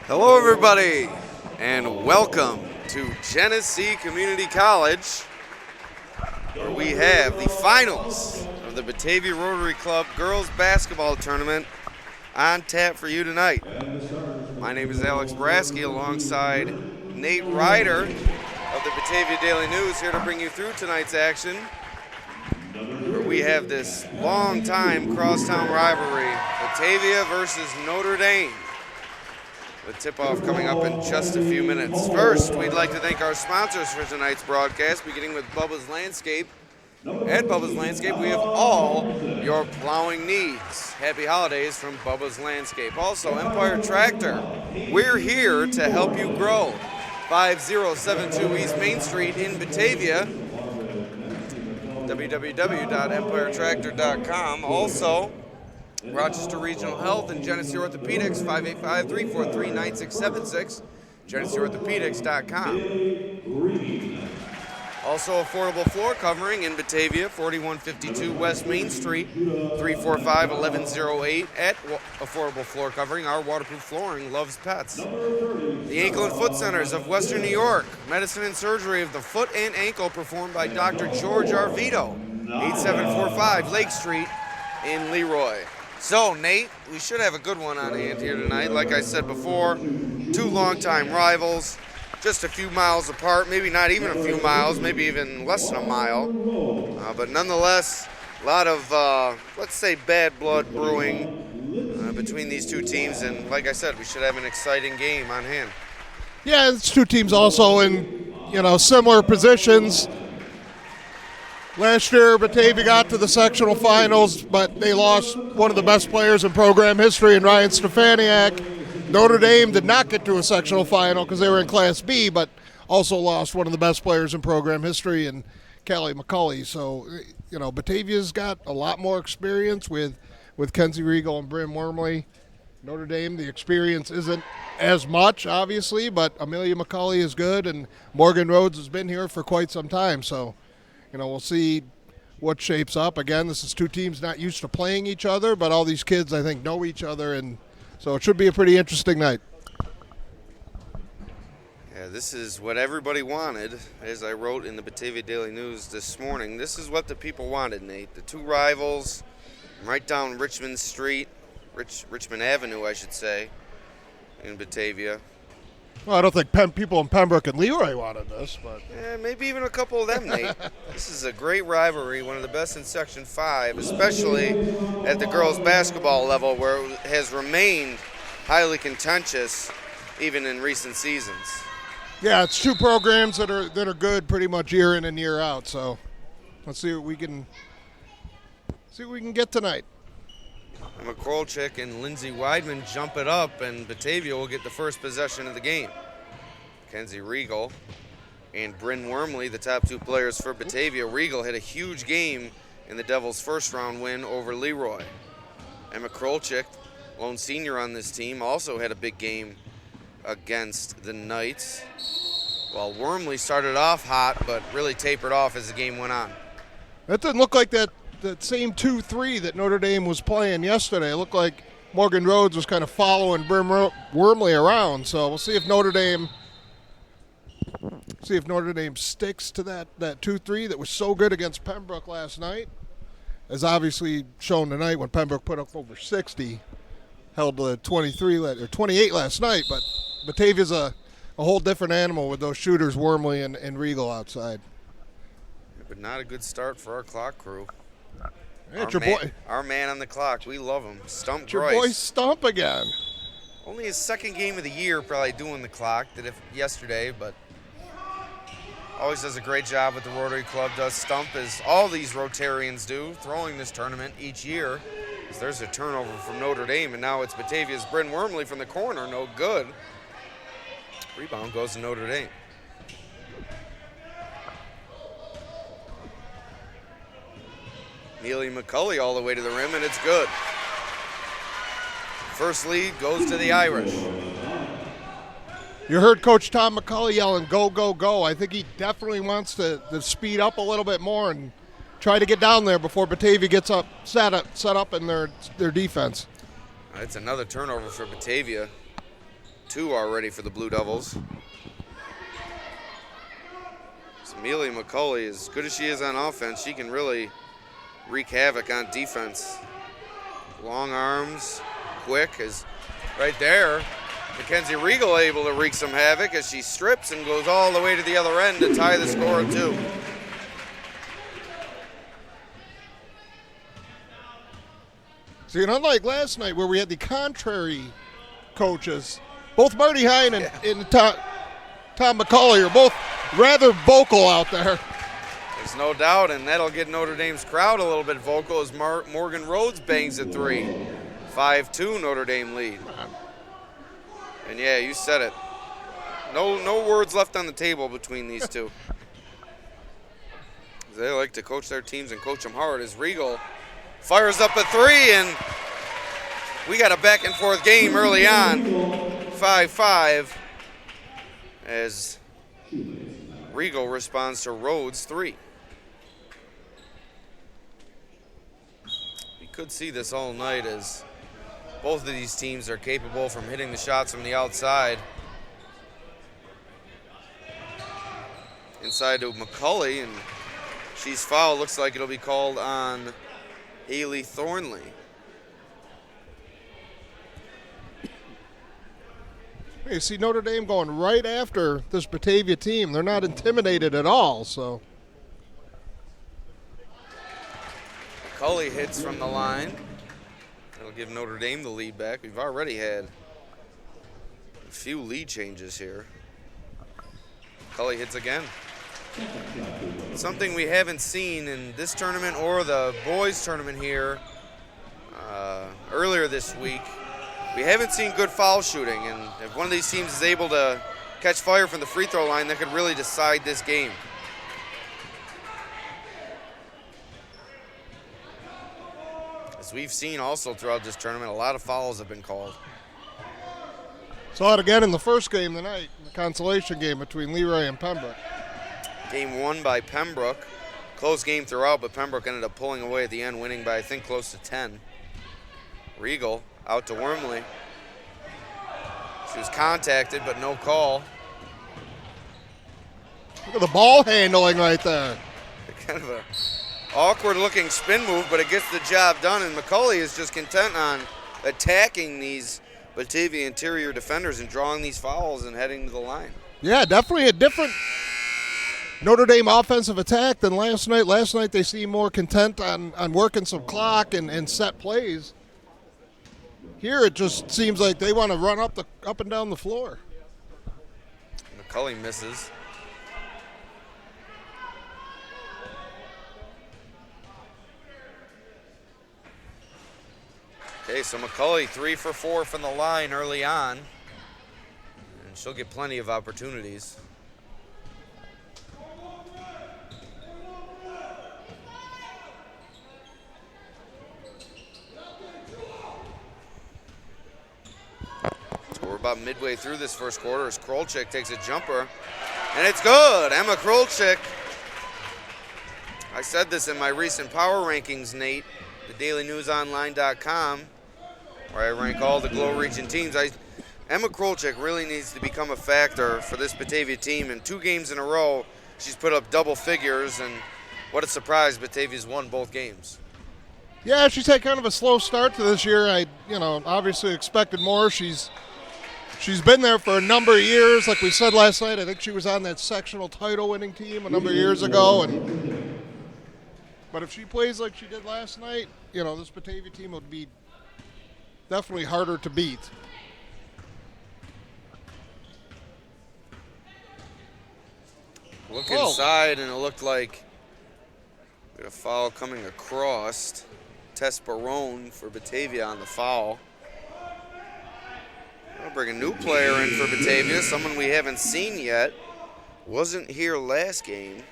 Hello, everybody, and welcome to Genesee Community College, where we have the finals of the Batavia Rotary Club Girls Basketball Tournament on tap for you tonight. My name is Alex Brasky, alongside Nate Ryder of the Batavia Daily News, here to bring you through tonight's action, where we have this long-time crosstown rivalry, Batavia versus Notre Dame. The tip-off coming up in just a few minutes. First, we'd like to thank our sponsors for tonight's broadcast, beginning with Bubba's Landscape. At Bubba's Landscape, we have all your plowing needs. Happy holidays from Bubba's Landscape. Also, Empire Tractor. We're here to help you grow. 5072 East Main Street in Batavia. www.empiretractor.com. Also, Rochester Regional Health and Genesee Orthopedics, 585-343-9676, GeneseeOrthopedics.com. Also, affordable floor covering in Batavia, 4152 West Main Street, 345-1108 at Affordable Floor Covering. Our waterproof flooring loves pets. The Ankle and Foot Centers of Western New York, medicine and surgery of the foot and ankle performed by Dr. George Arvito, 8745 Lake Street in Leroy. So, Nate, we should have a good one on hand here tonight. Like I said before, two longtime rivals, just a few miles apart, maybe not even a few miles, maybe even less than a mile. But nonetheless, a lot of, let's say, bad blood brewing between these two teams. And like I said, we should have an exciting game on hand. Yeah, it's two teams also in, similar positions. Last year, Batavia got to the sectional finals, but they lost one of the best players in program history in Ryan Stefaniak. Notre Dame did not get to a sectional final because they were in Class B, but also lost one of the best players in program history in Callie McCulley. So, Batavia's got a lot more experience with Kenzie Regal and Bryn Wormley. Notre Dame, the experience isn't as much, obviously, but Amelia McCulley is good, and Morgan Rhodes has been here for quite some time. So, we'll see what shapes up. Again, this is two teams not used to playing each other, but all these kids, I think, know each other, and so it should be a pretty interesting night. Yeah, this is what everybody wanted, as I wrote in the Batavia Daily News this morning. This is what the people wanted, Nate. The two rivals right down Richmond Street, Richmond Avenue, I should say, in Batavia. Well, I don't think people in Pembroke and Leroy wanted this, but yeah, maybe even a couple of them, Nate. This is a great rivalry, one of the best in Section 5, especially at the girls' basketball level, where it has remained highly contentious even in recent seasons. Yeah, it's two programs that are good pretty much year in and year out. So let's see what we can get tonight. McCrolchick and Lindsay Weidman jump it up, and Batavia will get the first possession of the game. Kenzie Regal and Bryn Wormley, the top two players for Batavia. Regal had a huge game in the Devils' first-round win over Leroy. Emma Krolczyk, lone senior on this team, also had a big game against the Knights, while Wormley started off hot but really tapered off as the game went on. That didn't look like that same 2-3 that Notre Dame was playing yesterday. It looked like Morgan Rhodes was kind of following Bryn Wormley around. So we'll see if Notre Dame sticks to that 2-3 that was so good against Pembroke last night, as obviously shown tonight when Pembroke put up over 60, held to 28 last night. But Batavia's a whole different animal with those shooters, Wormley and Regal outside. Yeah, but not a good start for our clock crew. Hey, it's our man on the clock. We love him. Stump it's Grice. your boy Stump again. Only his second game of the year probably doing the clock. Did it yesterday, but always does a great job with the Rotary Club. Does Stump, as all these Rotarians do, throwing this tournament each year. There's a turnover from Notre Dame, and now it's Batavia's Bryn Wormley from the corner. No good. Rebound goes to Notre Dame. Neely McCulley all the way to the rim, and it's good. First lead goes to the Irish. You heard Coach Tom McCulley yelling, go, go, go. I think he definitely wants to speed up a little bit more and try to get down there before Batavia gets up, set up in their defense. It's another turnover for Batavia. 2 already for the Blue Devils. Amelia McCauley, as good as she is on offense, she can really wreak havoc on defense. Long arms, quick, as right there. Mackenzie Regal able to wreak some havoc as she strips and goes all the way to the other end to tie the score at 2. See, and unlike last night where we had the contrary coaches, both Marty Hine and Tom McCauley are both rather vocal out there. There's no doubt, and that'll get Notre Dame's crowd a little bit vocal as Morgan Rhodes bangs at 3. 5-2 Notre Dame lead. And yeah, you said it. No words left on the table between these two. They like to coach their teams and coach them hard as Regal fires up a 3, and we got a back and forth game early on. 5-5 as Regal responds to Rhodes' 3. We could see this all night as both of these teams are capable from hitting the shots from the outside. Inside to McCauley, and she's fouled. Looks like it'll be called on Haley Thornley. You see Notre Dame going right after this Batavia team. They're not intimidated at all, so. McCauley hits from the line. That'll give Notre Dame the lead back. We've already had a few lead changes here. McCauley hits again. Something we haven't seen in this tournament or the boys tournament here earlier this week. We haven't seen good foul shooting, and if one of these teams is able to catch fire from the free throw line, that could really decide this game. As we've seen also throughout this tournament, a lot of fouls have been called. Saw it again in the first game tonight, the consolation game between Leroy and Pembroke. Game won by Pembroke. Close game throughout, but Pembroke ended up pulling away at the end, winning by, I think, close to 10. Regal out to Wormley. She was contacted, but no call. Look at the ball handling right there. Kind of a awkward-looking spin move, but it gets the job done, and McCauley is just content on attacking these Batavia interior defenders and drawing these fouls and heading to the line. Yeah, definitely a different Notre Dame offensive attack than last night. Last night they seemed more content on working some clock and set plays. Here it just seems like they want to run up and down the floor. McCauley misses. Okay, so McCauley 3 for 4 from the line early on. And she'll get plenty of opportunities. So we're about midway through this first quarter as Krolczyk takes a jumper. And it's good. Emma Krolczyk. I said this in my recent power rankings, Nate, the dailynewsonline.com, where I rank all the Glow Region teams. Emma Krolczyk really needs to become a factor for this Batavia team. In 2 games in a row, she's put up double figures, and what a surprise, Batavia's won both games. Yeah, she's had kind of a slow start to this year. I obviously expected more. She's been there for a number of years. Like we said last night, I think she was on that sectional title winning team a number of years ago. But if she plays like she did last night, this Batavia team would be definitely harder to beat. Look inside, and it looked like a foul coming across. Tess Barone for Batavia on the foul. We'll bring a new player in for Batavia, someone we haven't seen yet. Wasn't here last game.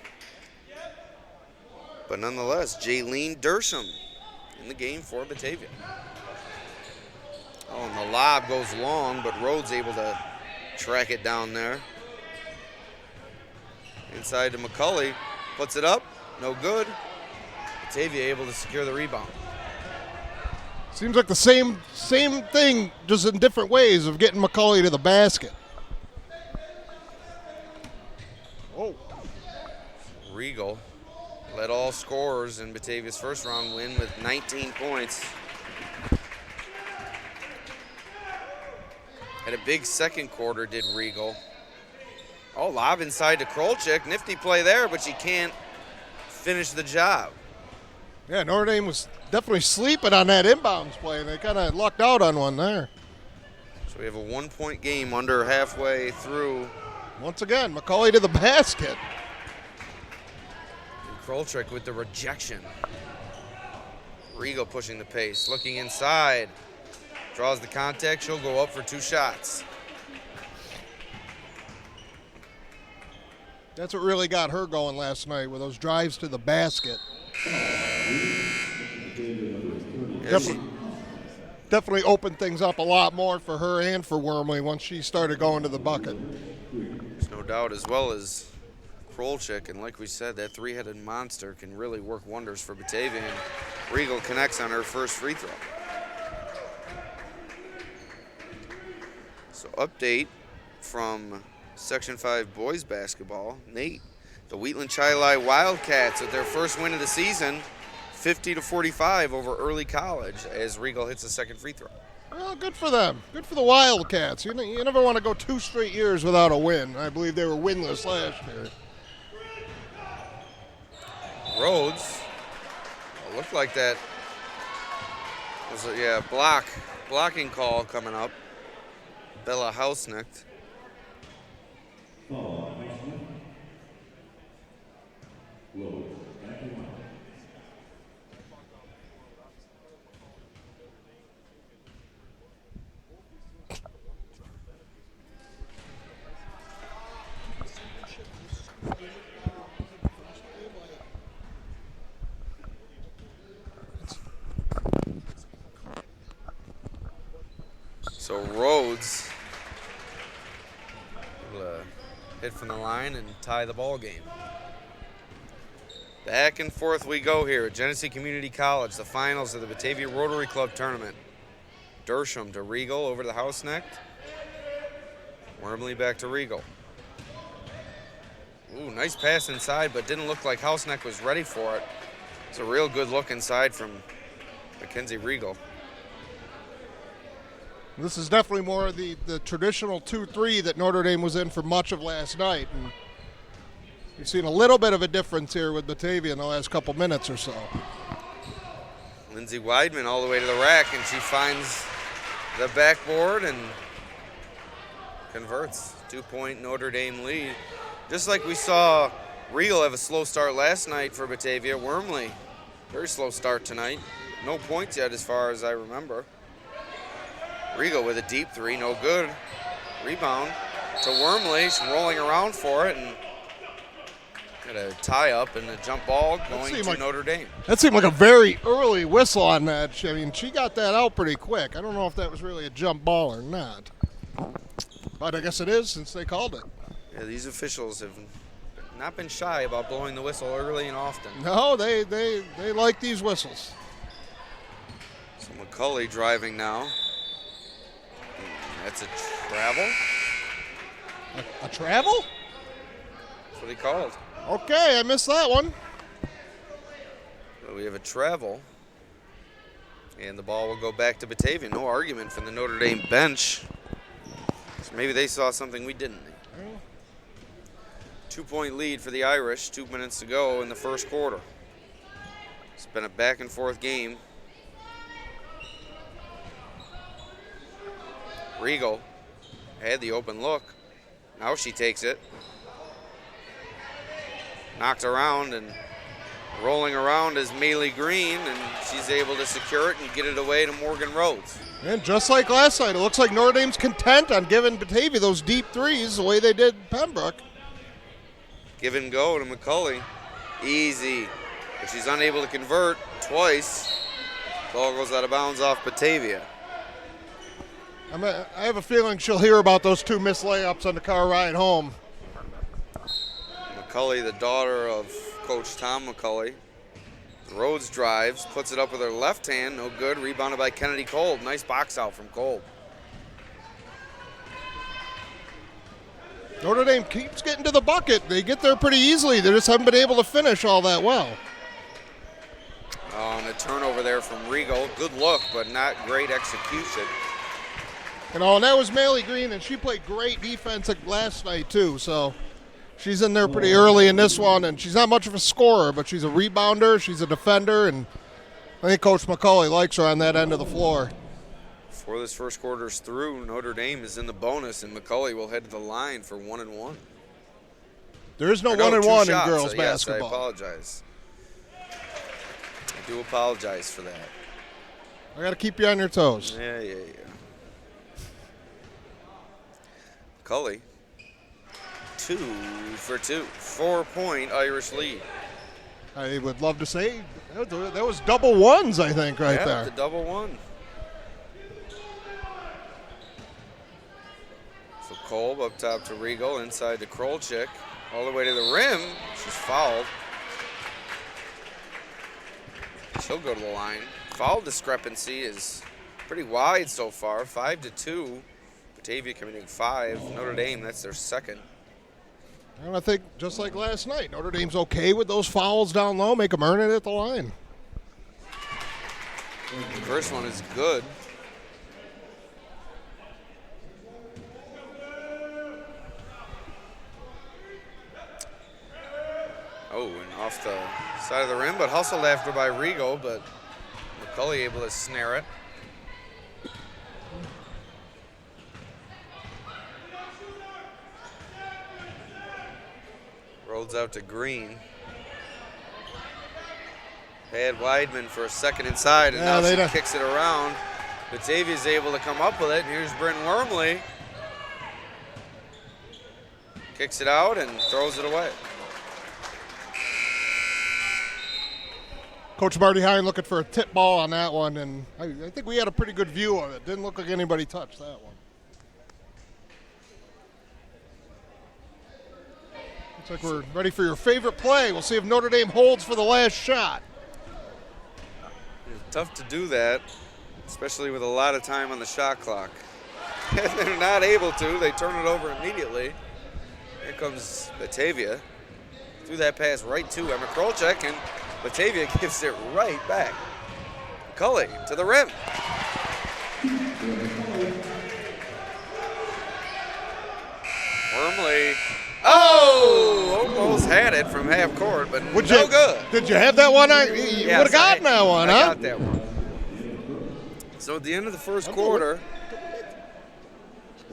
But nonetheless, Jaylene Dersham in the game for Batavia. Oh, and the lob goes long, but Rhodes able to track it down there. Inside to McCauley, puts it up, no good. Batavia able to secure the rebound. Seems like the same thing, just in different ways of getting McCulley to the basket. Oh. Regal led all scorers in Batavia's first round win with 19 points. Had a big second quarter, did Regal. Oh, lob inside to Krolchik. Nifty play there, but she can't finish the job. Yeah, Notre Dame was definitely sleeping on that inbounds play, and they kind of lucked out on one there. So we have a 1-point game under halfway through. Once again, McCulley to the basket. And Krolchik with the rejection. Regal pushing the pace, looking inside. Draws the contact, she'll go up for 2 shots. That's what really got her going last night, with those drives to the basket. Definitely opened things up a lot more for her and for Wormley once she started going to the bucket. There's no doubt, as well as Krolchik, and like we said, that three-headed monster can really work wonders for Batavia, and Regal connects on her first free throw. So update from Section 5 boys basketball. Nate, the Wheatland Chilai Wildcats with their first win of the season, 50-45 over Early College as Regal hits the second free throw. Well, good for them. Good for the Wildcats. You never want to go 2 straight years without a win. I believe they were winless last year. Rhodes, it looked like that was a blocking call coming up. Bella Hausnecht. So Rhodes will hit from the line and tie the ball game. Back and forth we go here at Genesee Community College, the finals of the Batavia Rotary Club tournament. Dersham to Regal over to the Hausnecht. Wormley back to Regal. Ooh, nice pass inside, but didn't look like Hausnecht was ready for it. It's a real good look inside from Mackenzie Regal. This is definitely more of the traditional 2-3 that Notre Dame was in for much of last night. And you've seen a little bit of a difference here with Batavia in the last couple minutes or so. Lindsay Weidman all the way to the rack, and she finds the backboard and converts. 2-point Notre Dame lead. Just like we saw Regal have a slow start last night for Batavia, Wormley, very slow start tonight. No points yet as far as I remember. Regal with a deep 3, no good. Rebound to Wormley. She's rolling around for it and got a tie up and a jump ball going to Notre Dame. That seemed like a very early whistle on that. I mean, she got that out pretty quick. I don't know if that was really a jump ball or not. But I guess it is since they called it. Yeah, these officials have not been shy about blowing the whistle early and often. No, they like these whistles. So McCulley driving now. That's a travel. A travel? That's what he called. Okay, I missed that one. So we have a travel. And the ball will go back to Batavia. No argument from the Notre Dame bench. So maybe they saw something we didn't. 2-point lead for the Irish. 2 minutes to go in the first quarter. It's been a back and forth game. Regal had the open look. Now she takes it. Knocked around and rolling around is Maylee Green, and she's able to secure it and get it away to Morgan Rhodes. And just like last night, it looks like Notre Dame's content on giving Batavia those deep threes the way they did Pembroke. Give and go to McCulley. Easy. But she's unable to convert twice. Ball goes out of bounds off Batavia. I have a feeling she'll hear about those 2 missed layups on the car ride home. McCulley, the daughter of Coach Tom McCulley. Rhodes drives, puts it up with her left hand, no good. Rebounded by Kennedy Kolb. Nice box out from Kolb. Notre Dame keeps getting to the bucket. They get there pretty easily. They just haven't been able to finish all that well. And a turnover there from Regal. Good look, but not great execution. And that was Maley Green, and she played great defense last night too. So she's in there pretty early in this one, and she's not much of a scorer, but she's a rebounder, she's a defender, and I think Coach McCauley likes her on that end of the floor. Before this first quarter's through, Notre Dame is in the bonus, and McCauley will head to the line for 1-1. There is no 1-1 in girls so basketball. Yes, I apologize. I do apologize for that. I got to keep you on your toes. Yeah. McCauley, 2 for 2. 4-point Irish lead. I would love to say that was double ones, I think, right yeah, there. The double one. So Kolb up top to Regal, inside to Krolczyk, all the way to the rim. She's fouled. She'll go to the line. Foul discrepancy is pretty wide so far, 5-2. Batavia committing 5. Notre Dame, that's their second. And I think just like last night, Notre Dame's okay with those fouls down low, make them earn it at the line. The first one is good. Oh, and off the side of the rim, but hustled after by Regal, but McCauley able to snare it. Rolls out to Green. Had Weidman for a second inside, and now she kicks it around. Batavia's able to come up with it, and here's Bryn Wormley. Kicks it out and throws it away. Coach Marty Hine looking for a tip ball on that one, and I think we had a pretty good view of it. Didn't look like anybody touched that one. Looks like we're ready for your favorite play. We'll see if Notre Dame holds for the last shot. It's tough to do that, especially with a lot of time on the shot clock. If they're not able to, they turn it over immediately. Here comes Batavia. Threw that pass right to Emma Krolczyk, and Batavia gives it right back. Cully to the rim. Wormley. Oh! Almost had it from half court, but no good. Did you have that one? You would have gotten that one, huh? I got that one. So at the end of the first quarter,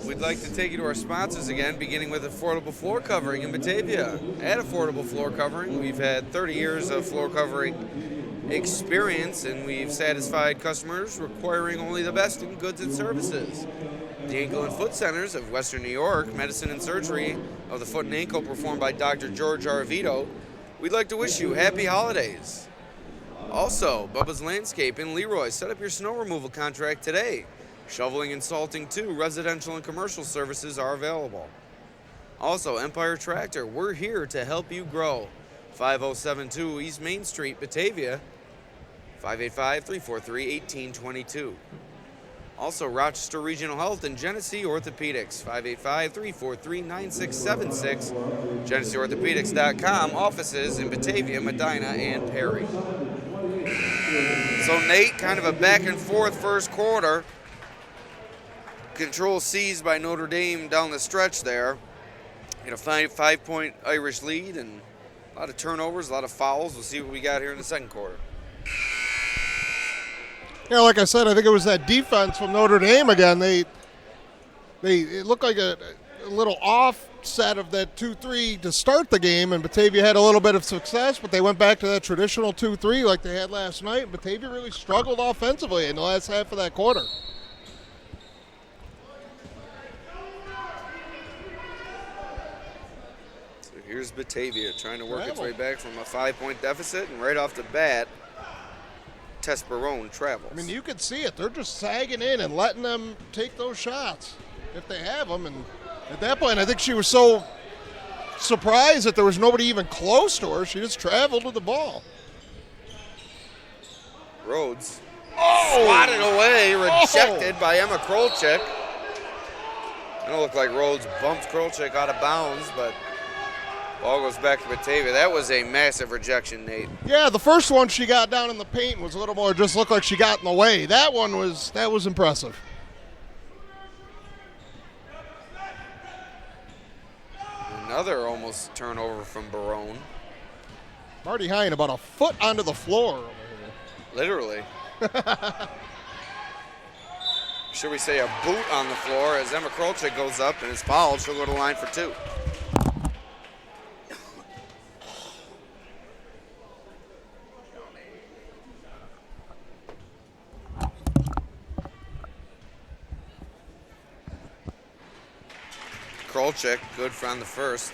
we'd like to take you to our sponsors again, beginning with Affordable Floor Covering in Batavia. At Affordable Floor Covering, we've had 30 years of floor covering experience, and we've satisfied customers requiring only the best in goods and services. The Ankle and Foot Centers of Western New York, medicine and surgery of the foot and ankle performed by Dr. George Aravito. We'd like to wish you happy holidays. Also, Bubba's Landscape in Leroy. Set up your snow removal contract today. Shoveling and salting too. Residential and commercial services are available. Also, Empire Tractor. We're here to help you grow. 5072 East Main Street, Batavia. 585-343-1822. Also, Rochester Regional Health and Genesee Orthopedics. 585-343-9676. GeneseeOrthopedics.com. Offices in Batavia, Medina, and Perry. So, Nate, kind of a back and forth first quarter. Control seized by Notre Dame down the stretch there. A 5-point Irish lead and a lot of turnovers, a lot of fouls. We'll see what we got here in the second quarter. Yeah, like I said, I think it was that defense from Notre Dame again. It looked like a little offset of that 2-3 to start the game, and Batavia had a little bit of success, but they went back to that traditional 2-3 like they had last night. Batavia really struggled offensively in the last half of that quarter. So here's Batavia trying to work its way back from a 5-point deficit, and right off the bat, Tesperone travels. I mean, you could see it. They're just sagging in and letting them take those shots if they have them. And at that point, I think she was so surprised that there was nobody even close to her. She just traveled with the ball. Rhodes swatted away, rejected by Emma Krolczyk. It don't look like Rhodes bumped Krolczyk out of bounds, but ball goes back to Batavia. That was a massive rejection, Nate. Yeah, the first one she got down in the paint was a little more, just looked like she got in the way. That was impressive. Another almost turnover from Barone. Marty Hine about a foot onto the floor over here. Literally. Should we say a boot on the floor as Emma Krolczyk goes up and is fouled. She'll go to the line for 2. Krolczyk, good from the first.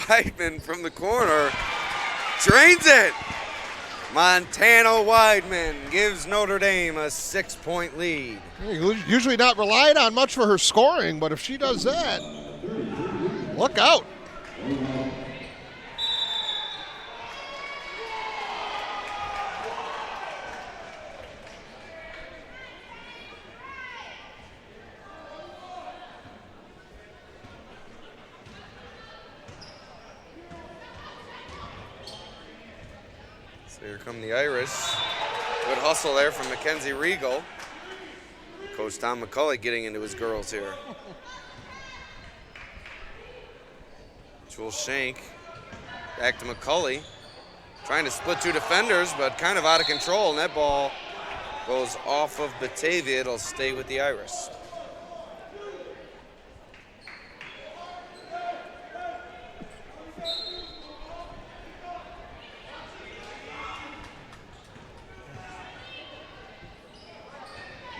Weidman from the corner drains it. Montana Weidman gives Notre Dame a 6-point lead. Usually not relied on much for her scoring, but if she does that, look out. So here come the Irish. Good hustle there from Mackenzie Regal. Coach Tom McCulley getting into his girls here. Jewel Shank back to McCulley. Trying to split 2 defenders, but kind of out of control. And that ball goes off of Batavia. It'll stay with the Irish.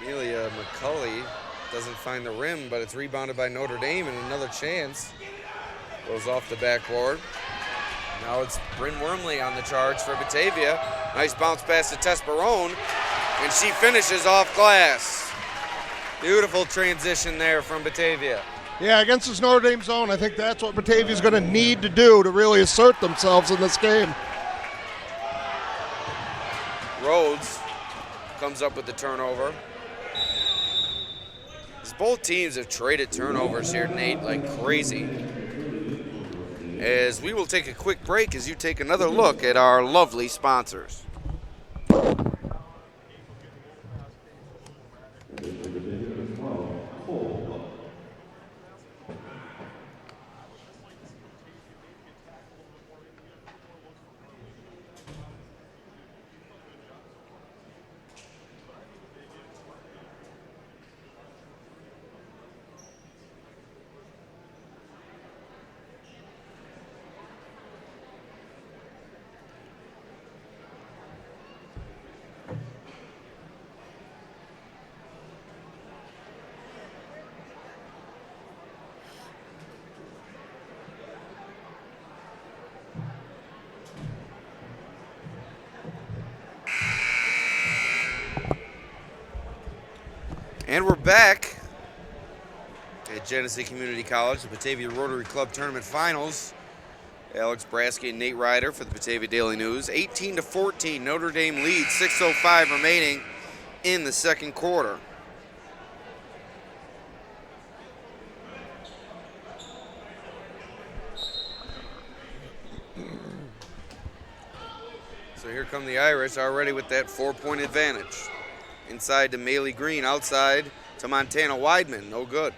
Amelia McCulley doesn't find the rim, but it's rebounded by Notre Dame, and another chance goes off the backboard. Now it's Bryn Wormley on the charge for Batavia. Nice bounce pass to Tess Barone, and she finishes off glass. Beautiful transition there from Batavia. Yeah, against this Notre Dame zone, I think that's what Batavia's going to need to do to really assert themselves in this game. Rhodes comes up with the turnover. Both teams have traded turnovers here, Nate, like crazy. As we will take a quick break as you take another look at our lovely sponsors. And we're back at Genesee Community College, the Batavia Rotary Club Tournament Finals. Alex Brasky and Nate Ryder for the Batavia Daily News. 18-14, Notre Dame leads, 6:05 remaining in the second quarter. So here come the Irish already with that 4-point advantage. Inside to Maylee Green, outside to Montana Weidman, no good.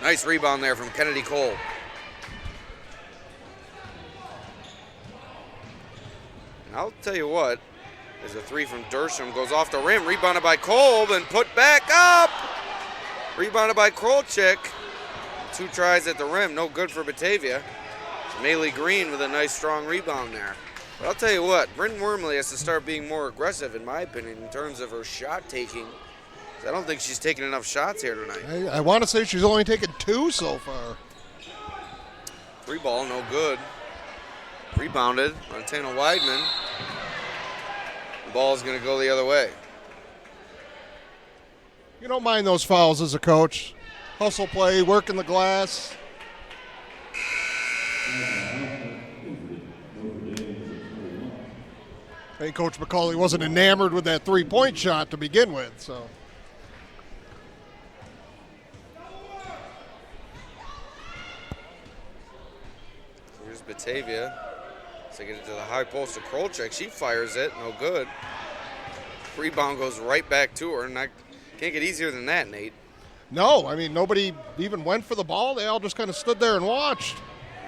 Nice rebound there from Kennedy Cole. And I'll tell you what, there's a 3 from Dersham, goes off the rim, rebounded by Kolb and put back up. Rebounded by Krolczyk. 2 tries at the rim, no good for Batavia. Maylee Green with a nice strong rebound there. But I'll tell you what, Bryn Wormley has to start being more aggressive, in my opinion, in terms of her shot taking. I don't think she's taking enough shots here tonight. I want to say she's only taken 2 so far. Free ball, no good. Rebounded on Tana Weidman. The ball's going to go the other way. You don't mind those fouls as a coach. Hustle play, working the glass. I think Coach McCauley wasn't enamored with that three-point shot to begin with, so. Here's Batavia. Taking it to the high post to Krolchek. She fires it, no good. Rebound goes right back to her, and I can't get easier than that, Nate. No, I mean, nobody even went for the ball. They all just kind of stood there and watched.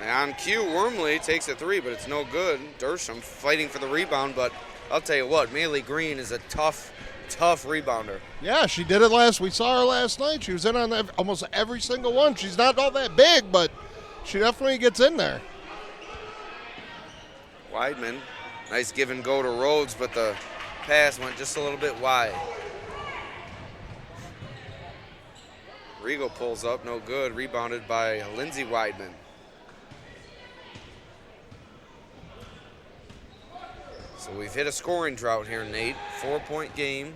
And on cue, Wormley takes a 3, but it's no good. Dersham fighting for the rebound, but I'll tell you what, Maylee Green is a tough rebounder. Yeah, she did it we saw her last night. She was in on almost every single one. She's not all that big, but she definitely gets in there. Weidman, nice give and go to Rhodes, but the pass went just a little bit wide. Rigo pulls up, no good. Rebounded by Lindsay Weidman. So we've hit a scoring drought here, Nate. 4-point game,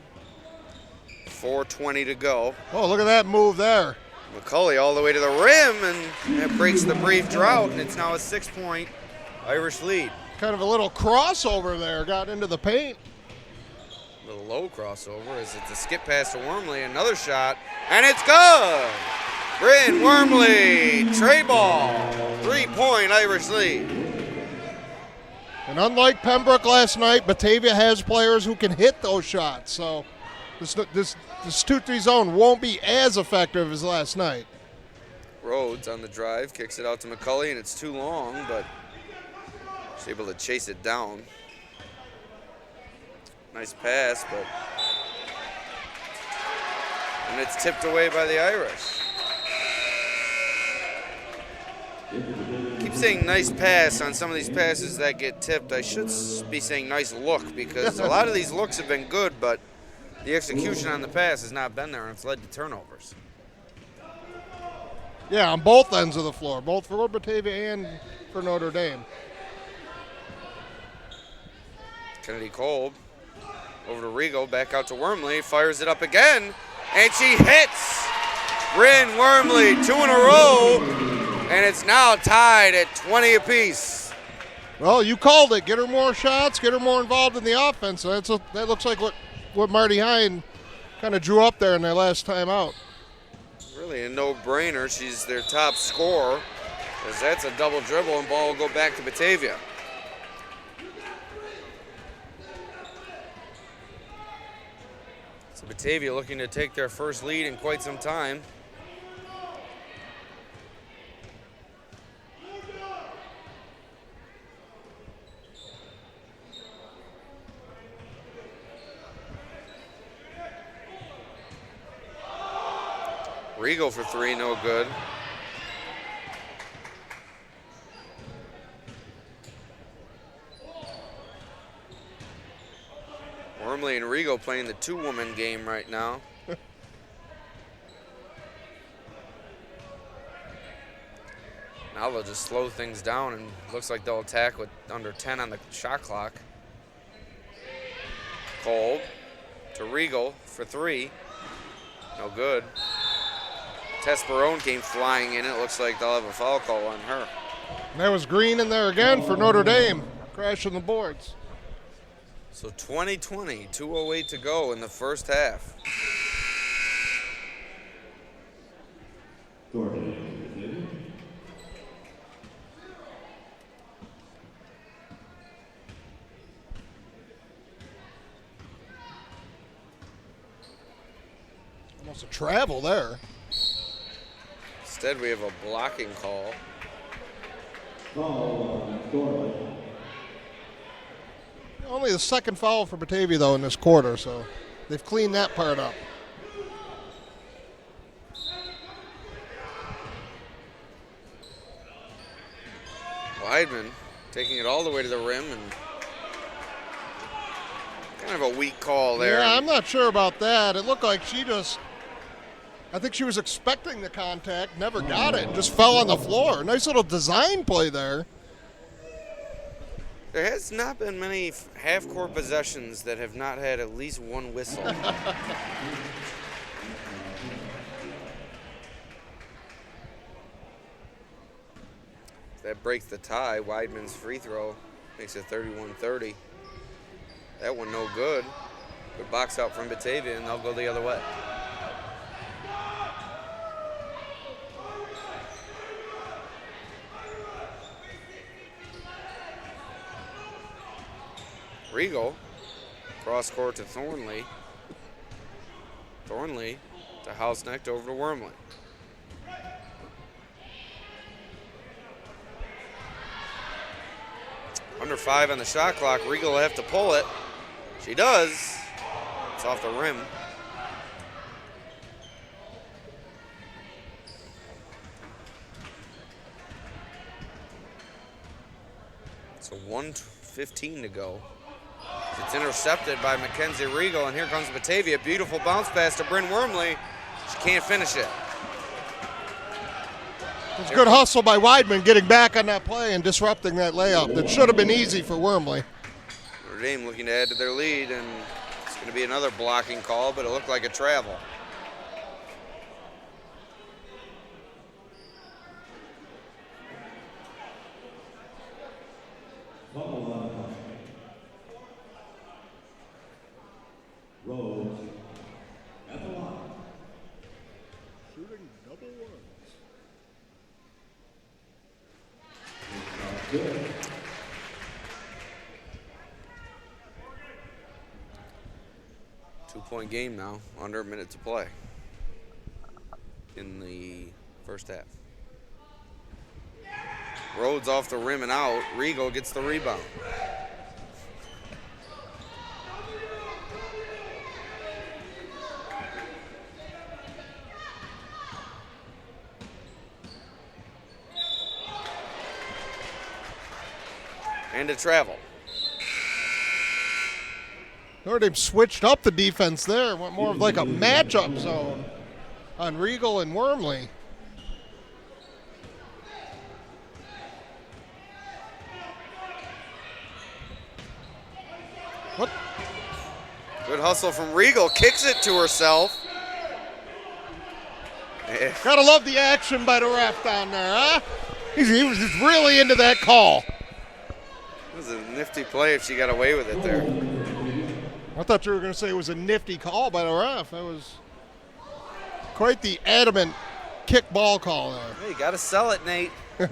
4:20 to go. Oh, look at that move there. McCauley all the way to the rim, and that breaks the brief drought, and it's now a 6-point Irish lead. Kind of a little crossover there, got into the paint. A little low crossover as it's a skip pass to Wormley. Another shot, and it's good! Bryn Wormley, tray ball, 3-point Irish lead. And unlike Pembroke last night, Batavia has players who can hit those shots. So this 2-3 zone won't be as effective as last night. Rhodes on the drive, kicks it out to McCauley, and it's too long, but she's able to chase it down. Nice pass, and it's tipped away by the Irish. Keep saying nice pass on some of these passes that get tipped. I should be saying nice look, because a lot of these looks have been good, but the execution on the pass has not been there, and it's led to turnovers. Yeah, on both ends of the floor, both for Batavia and for Notre Dame. Kennedy Kolb over to Rigo, back out to Wormley, fires it up again, and she hits! Bryn Wormley, 2 in a row, and it's now tied at 20 apiece. Well, you called it. Get her more shots, get her more involved in the offense. That looks like what Marty Hine kind of drew up there in their last time out. Really a no-brainer. She's their top scorer, because that's a double dribble, and ball will go back to Batavia. So Batavia looking to take their first lead in quite some time. Rigo for 3, no good. Wormley and Rigo playing the 2-woman game right now. Now they'll just slow things down, and looks like they'll attack with under 10 on the shot clock. Kolb to Rigo for 3. No good. Tesperone came flying in. It looks like they'll have a foul call on her. And there was Green in there again for Notre Dame, crashing the boards. So 20-20, 2:08 to go in the first half. Almost a travel there. Instead, we have a blocking call. Only the second foul for Batavia, though, in this quarter, so they've cleaned that part up. Weidman taking it all the way to the rim and Kind of a weak call there. Yeah, I'm not sure about that. It looked like I think she was expecting the contact, never got it, and just fell on the floor. Nice little design play there. There has not been many half-court possessions that have not had at least one whistle. That breaks the tie. Weidman's free throw makes it 31-30. That one no good. Good box out from Batavia, and they'll go the other way. Regal, cross court to Thornley. Thornley to Hausnecht over to Wormley. Under 5 on the shot clock. Regal will have to pull it. She does. It's off the rim. So 1:15 to go. It's intercepted by Mackenzie Regal, and here comes Batavia. Beautiful bounce pass to Bryn Wormley. She can't finish it. It's good hustle by Weidman getting back on that play and disrupting that layup. That should have been easy for Wormley. Notre Dame looking to add to their lead, and it's going to be another blocking call, but it looked like a travel. Rhodes at the line. Shooting double ones. Good. Two-point game now, under a minute to play in the first half. Rhodes off the rim and out. Regal gets the rebound. And a travel. Notre Dame switched up the defense there. Went more of like a matchup zone on Regal and Wormley. What? Good hustle from Regal. Kicks it to herself. Gotta love the action by the ref down there, huh? He was just really into that call. It was a nifty play if she got away with it there. I thought you were going to say it was a nifty call by the ref. That was quite the adamant kick ball call there. Hey, you got to sell it, Nate. Hey,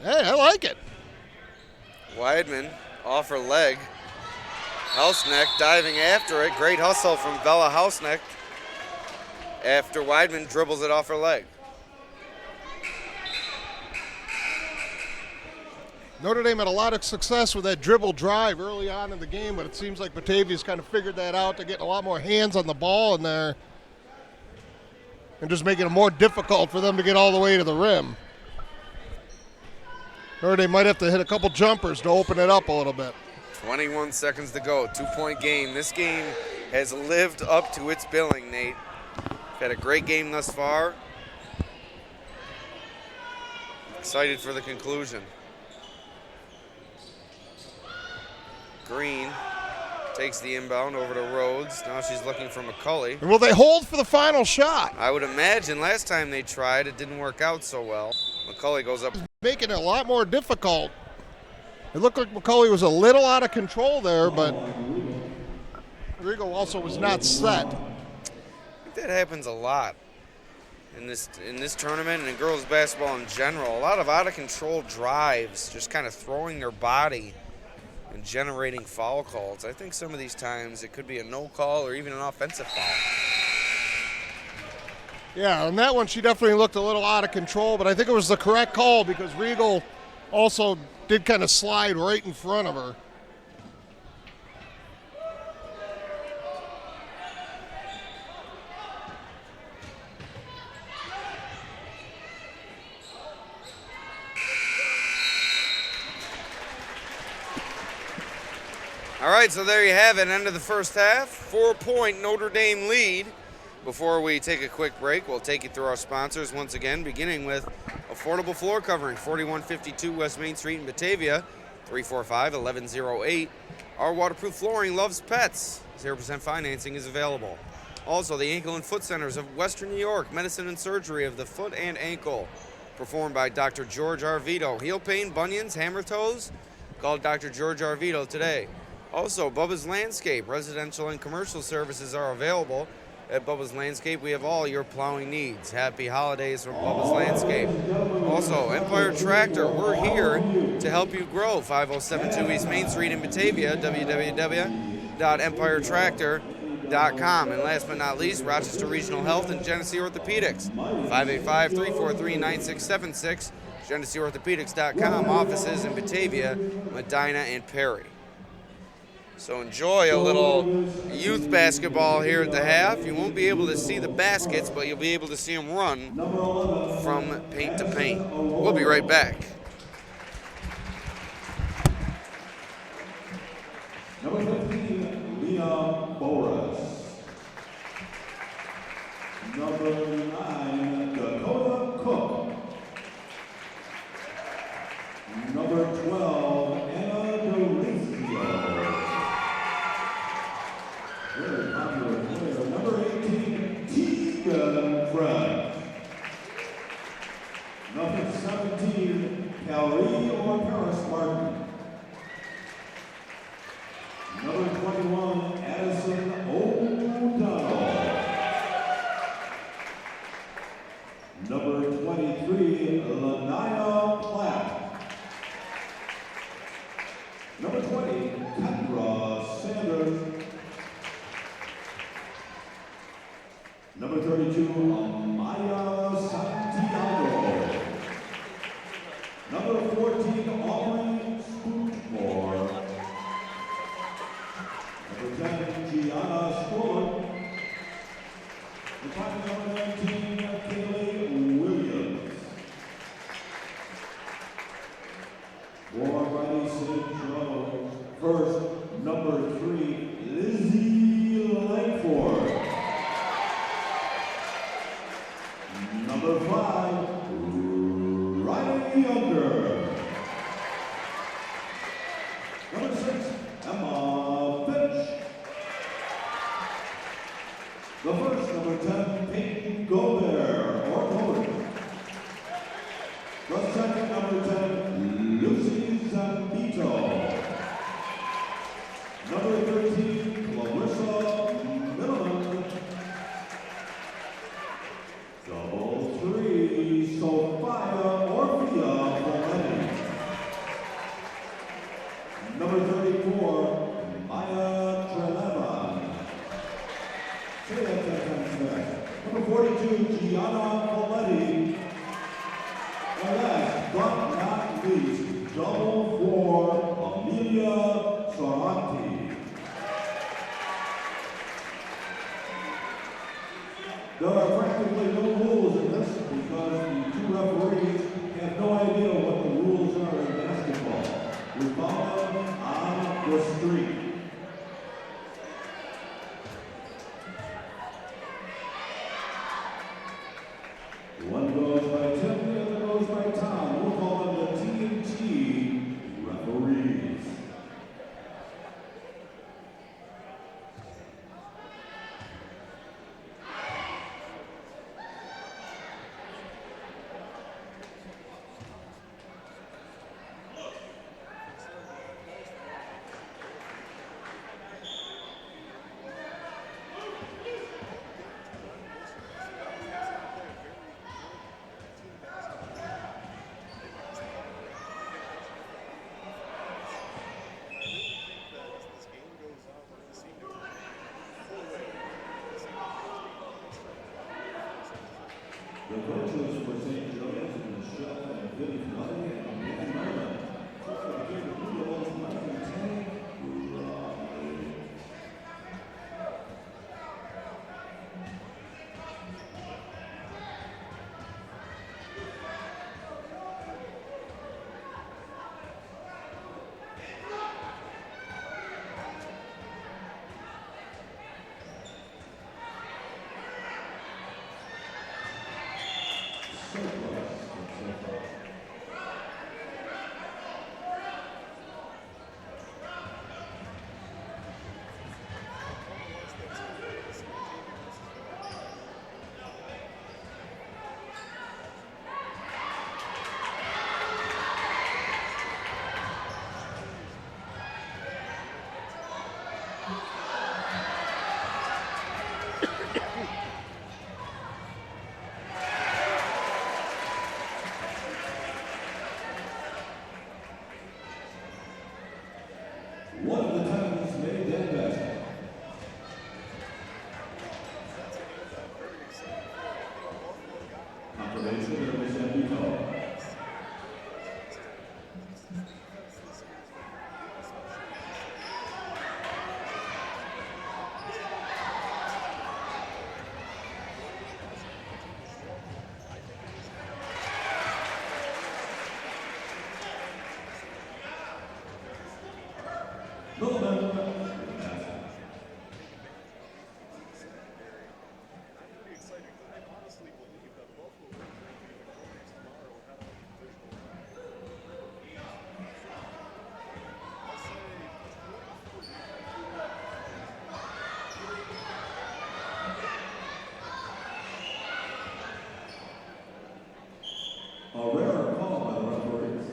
I like it. Weidman off her leg. Hausnecht diving after it. Great hustle from Bella Hausnecht after Weidman dribbles it off her leg. Notre Dame had a lot of success with that dribble drive early on in the game, but it seems like Batavia's kind of figured that out. They're getting a lot more hands on the ball in there and just making it more difficult for them to get all the way to the rim. Notre Dame might have to hit a couple jumpers to open it up a little bit. 21 seconds to go. 2-point game. This game has lived up to its billing, Nate. Had a great game thus far. Excited for the conclusion. Green takes the inbound over to Rhodes. Now she's looking for McCulley. And will they hold for the final shot? I would imagine last time they tried, it didn't work out so well. McCulley goes up. Making it a lot more difficult. It looked like McCulley was a little out of control there, but Regal also was not set. I think that happens a lot in this tournament and in girls basketball in general. A lot of out of control drives, just kind of throwing their body and generating foul calls. I think some of these times it could be a no call or even an offensive foul. Yeah, on that one she definitely looked a little out of control, but I think it was the correct call because Regal also did kind of slide right in front of her. All right, so there you have it. End of the first half. 4-point Notre Dame lead. Before we take a quick break, we'll take you through our sponsors once again, beginning with Affordable Floor Covering, 4152 West Main Street in Batavia, 345-1108. Our waterproof flooring loves pets. 0% financing is available. Also, the Ankle and Foot Centers of Western New York, medicine and surgery of the foot and ankle, performed by Dr. George Arvito. Heel pain, bunions, hammer toes? Call Dr. George Arvito today. Also, Bubba's Landscape, residential and commercial services are available. At Bubba's Landscape, we have all your plowing needs. Happy holidays from Bubba's Landscape. Also, Empire Tractor, we're here to help you grow. 5072 East Main Street in Batavia, www.empiretractor.com. And last but not least, Rochester Regional Health and Genesee Orthopedics, 585-343-9676, GeneseeOrthopedics.com, offices in Batavia, Medina, and Perry. So enjoy a little youth basketball here at the half. You won't be able to see the baskets, but you'll be able to see them run from paint to paint. We'll be right back. Number 15, Leon Boras. Number 9, Dakota Cook. Number 12, Anna Dorizio. Very popular player. Number 18, Tegan Fred. Number 17, Callie or Paris Martin. Number 21, Addison O'Donnell. Number 23, Lanaya Platt. Number 20, Kendra Sanders. Number 32, Amaya Santiago. Number 14, Aubrey Scootmore. Number 10, Gianna Stoller. And finally, number 19, Kaylee Williams. For Friday St. Joe, first, number 3, Lizzie Langford. Number 5, Riley Younger. Number 6, Emma Finch. The first, number 10, Peyton Gobert, or Gobert. The second, number 10, Lucy Zambito. Number 13, Clarissa Middleman. Double 3, Sophia Orphea Moretti. Number 34, Maya Trelevan. Say that 10 times fast. Number 42, Gianna Moletti. And last but not least, double 4, Amelia Sorati. There are practically no rules in this because the two referees have no idea what the rules are in basketball. We follow them on the street. One goes by Tim, the other goes by Tom. We'll call them the TNT referees. The coaches for St. Joe's, Michelle and Vinny Floody and Nicky Merlin. Commissioner Zapito. A rare call by the referees.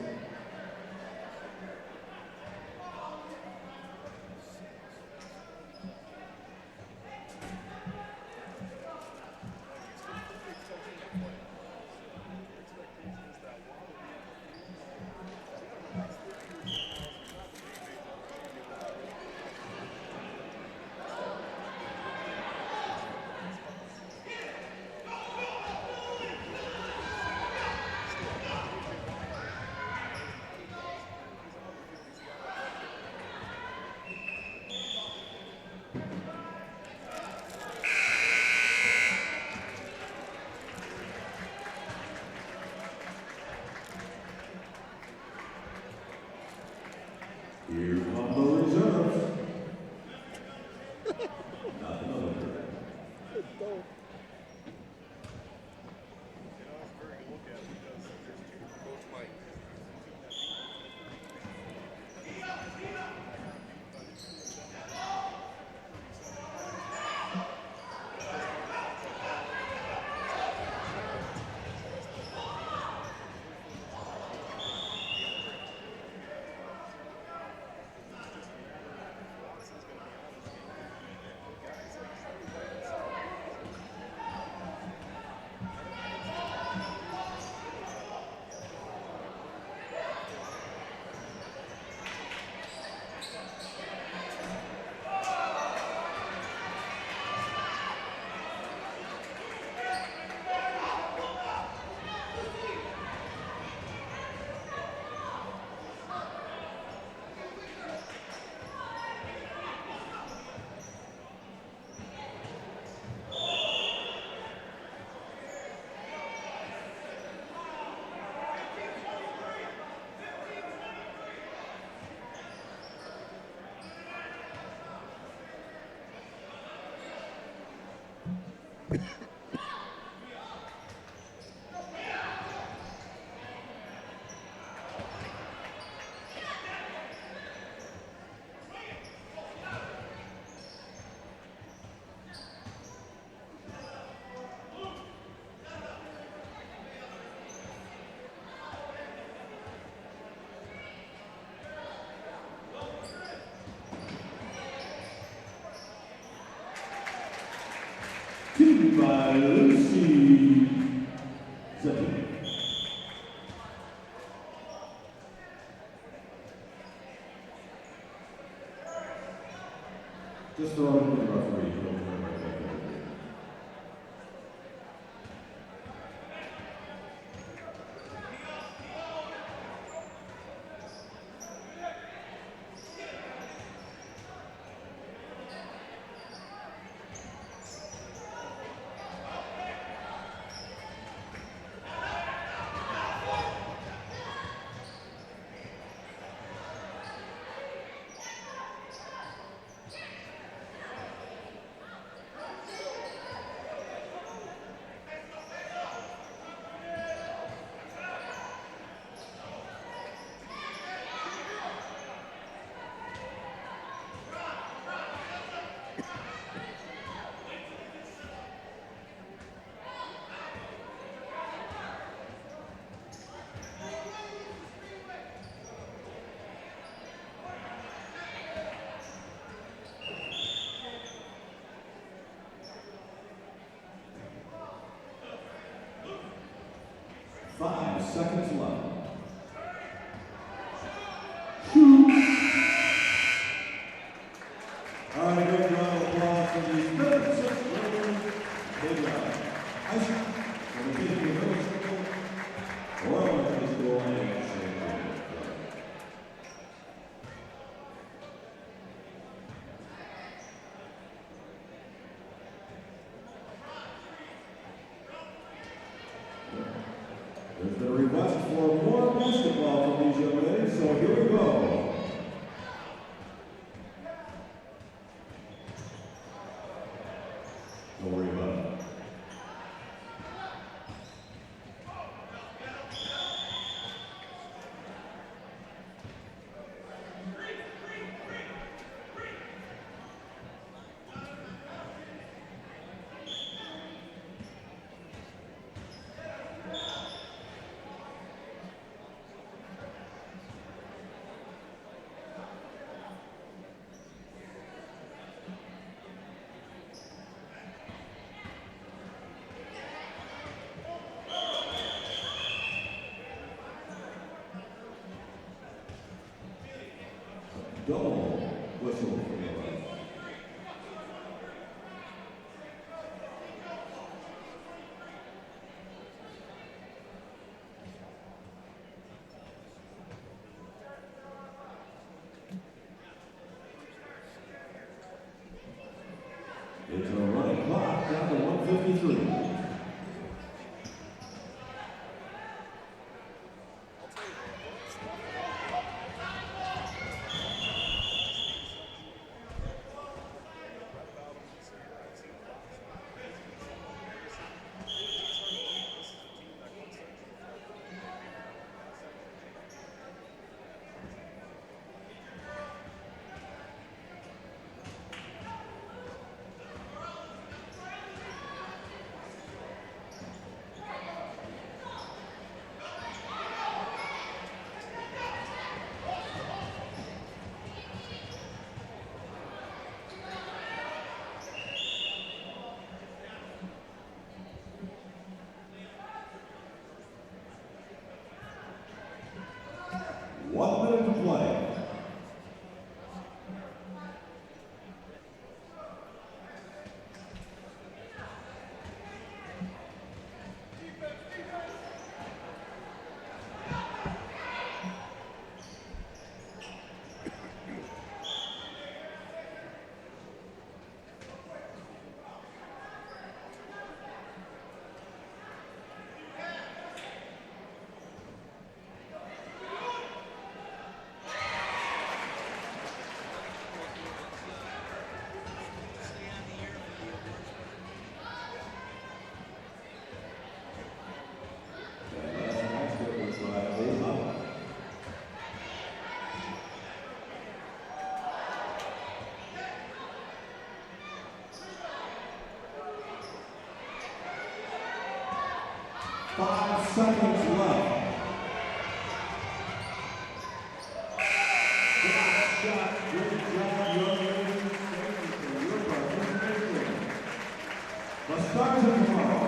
Here come the reserves. Nothing over. By Lucy Zeppelin. Just throwing the referee. Seconds left. All right, great round of applause for the 5th and 6th graders. Big round. Ice for the Batavia Middle School There's been a request for more basketball from these young ladies, so here we go. Don't worry about it. Double whistle for the ref. It's a running clock down to 1:53. To play. Five seconds left. Good shot, good job, young ladies. Thank you for your participation. The start tomorrow.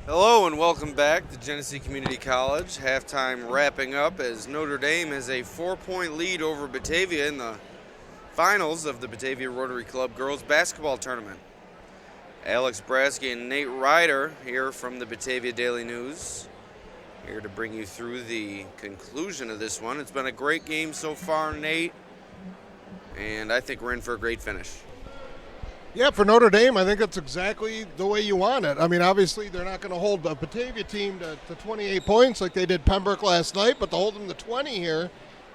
Hello and welcome back to Genesee Community College. Halftime wrapping up as Notre Dame has a 4-point lead over Batavia in the finals of the Batavia Rotary Club Girls Basketball Tournament. Alex Brasky and Nate Ryder here from the Batavia Daily News, here to bring you through the conclusion of this one. It's been a great game so far, Nate, and I think we're in for a great finish. Yeah, for Notre Dame, I think that's exactly the way you want it. I mean, obviously, they're not going to hold the Batavia team to 28 points like they did Pembroke last night, but to hold them to 20 here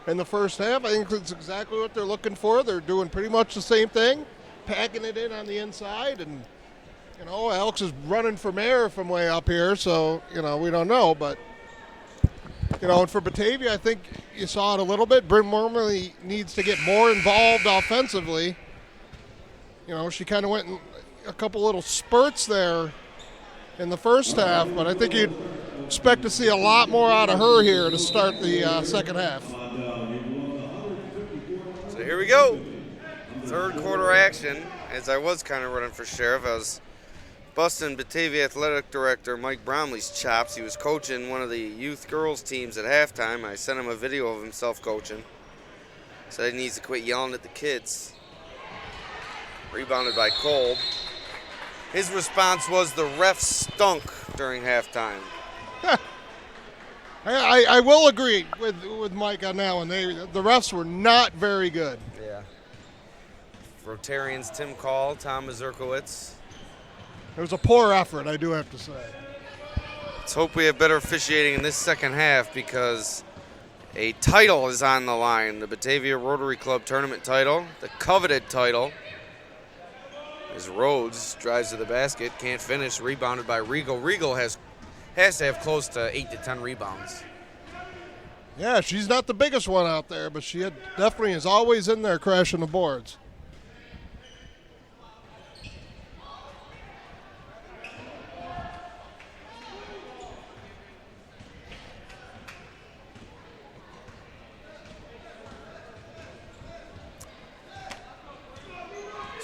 in the first half, I think that's exactly what they're looking for. They're doing pretty much the same thing, packing it in on the inside, and, you know, Alex is running for mayor from way up here, so, you know, we don't know, but, you know, and for Batavia, I think you saw it a little bit. Bryn Mormley needs to get more involved offensively. You know, she kind of went in a couple little spurts there in the first half, but I think you'd expect to see a lot more out of her here to start the second half. So here we go. Third quarter action. As I was kind of running for sheriff, I was busting Batavia Athletic Director Mike Bromley's chops. He was coaching one of the youth girls teams at halftime. I sent him a video of himself coaching. Said he needs to quit yelling at the kids. Rebounded by Kolb. His response was the refs stunk during halftime. I will agree with Mike on that one. The refs were not very good. Yeah. Rotarians Tim Call, Tom Mazurkowitz. It was a poor effort, I do have to say. Let's hope we have better officiating in this second half because a title is on the line. The Batavia Rotary Club tournament title, the coveted title. As Rhodes drives to the basket, can't finish, rebounded by Regal. Regal has to have close to 8 to 10 rebounds. Yeah, she's not the biggest one out there, but she definitely is always in there crashing the boards.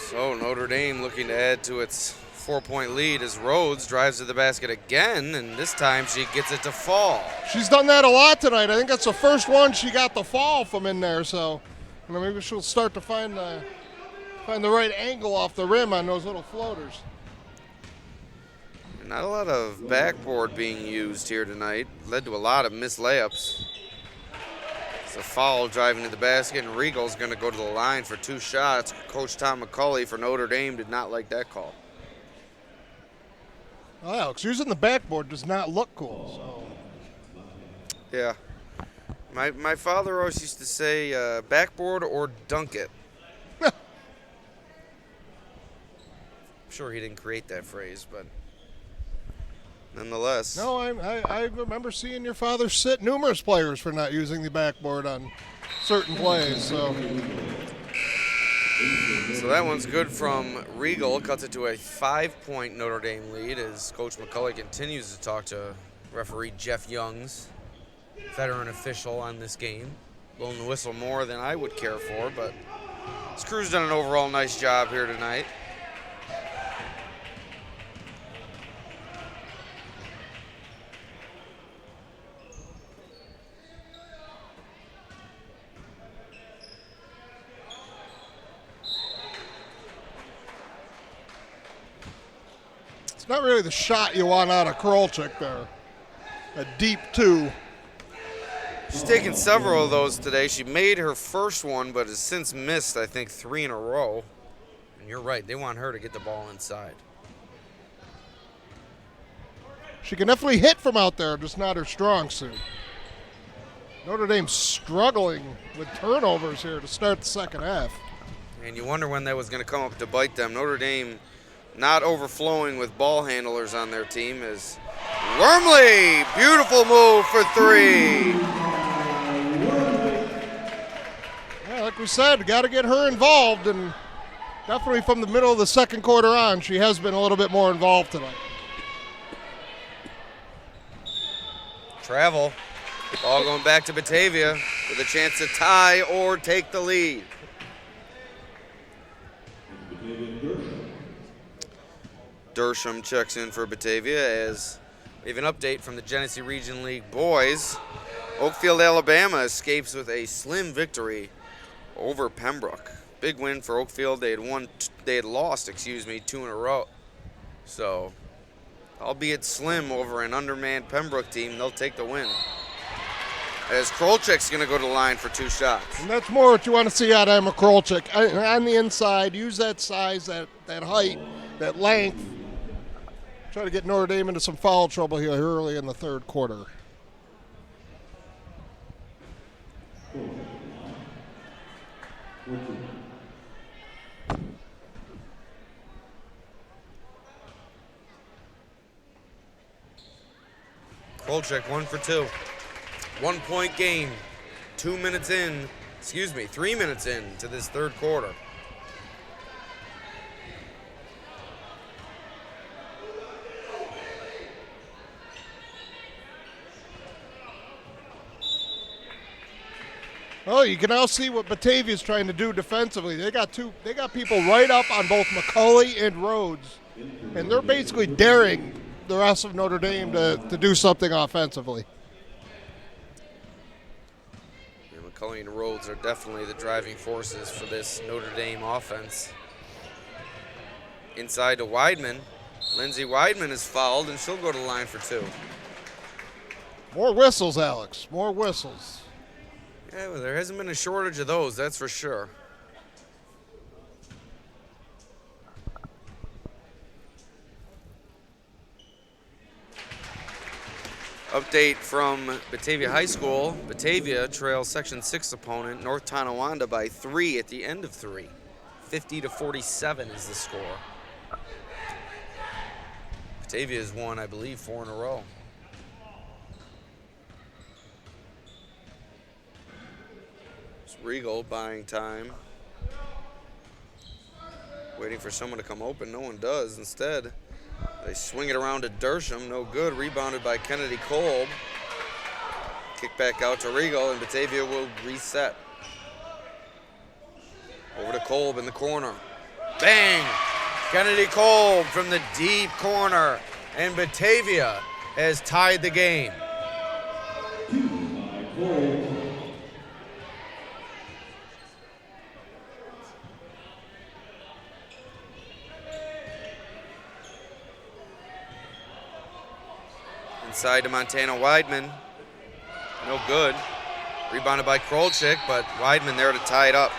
So Notre Dame looking to add to its 4-point lead as Rhodes drives to the basket again, and this time she gets it to fall. She's done that a lot tonight. I think that's the first one she got the fall from in there, so you know, maybe she'll start to find the right angle off the rim on those little floaters. Not a lot of backboard being used here tonight. Led to a lot of missed layups. It's a foul driving to the basket, and Regal's going to go to the line for 2 shots. Coach Tom McCulley for Notre Dame did not like that call. Well, Alex, using the backboard does not look cool. So. Yeah. My father always used to say backboard or dunk it. I'm sure he didn't create that phrase, but nonetheless. No, I remember seeing your father sit numerous players for not using the backboard on certain plays. So that one's good from Regal. Cuts it to a 5-point Notre Dame lead as Coach McCulley continues to talk to referee Jeff Youngs, veteran official on this game. Blowing the whistle more than I would care for, but this crew's done an overall nice job here tonight. not really the shot you want out of Krolczyk there. A deep two. She's taken several of those today. She made her first one, but has since missed, I think, 3 in a row. And you're right, they want her to get the ball inside. She can definitely hit from out there, just not her strong suit. Notre Dame's struggling with turnovers here to start the second half. And you wonder when that was going to come up to bite them. Notre Dame not overflowing with ball handlers on their team is Wormley. Beautiful move for 3. Yeah, like we said, got to get her involved, and definitely from the middle of the second quarter on, she has been a little bit more involved tonight. Travel. Ball going back to Batavia with a chance to tie or take the lead. Dersham checks in for Batavia as We have an update from the Genesee Region League boys. Oakfield, Alabama escapes with a slim victory over Pembroke. Big win for Oakfield. They had lost 2 in a row. So, albeit slim over an undermanned Pembroke team, they'll take the win. As Krolchik's going to go to the line for 2 shots. And that's more what you want to see out of Emma Krolchik. On the inside, use that size, that height, that length. Try to get Notre Dame into some foul trouble here early in the third quarter. Krolchik 1 for 2. 1 point game. 3 minutes in to this third quarter. Oh, you can now see what Batavia's trying to do defensively. They got people right up on both McCulley and Rhodes, and they're basically daring the rest of Notre Dame to do something offensively. Yeah, McCulley and Rhodes are definitely the driving forces for this Notre Dame offense. Inside to Weidman. Lindsay Weidman is fouled, and she'll go to the line for 2. More whistles, Alex. More whistles. Yeah, well, there hasn't been a shortage of those, that's for sure. Update from Batavia High School. Batavia trails Section 6 opponent North Tonawanda by 3 at the end of 3. 50-47 is the score. Batavia has won, I believe, 4 in a row. Regal buying time. Waiting for someone to come open. No one does. Instead, they swing it around to Dersham. No good. Rebounded by Kennedy Kolb. Kick back out to Regal, and Batavia will reset. Over to Kolb in the corner. Bang! Kennedy Kolb from the deep corner. And Batavia has tied the game. Inside to Montana Weidman. No good. Rebounded by Krolchik, but Weidman there to tie it up.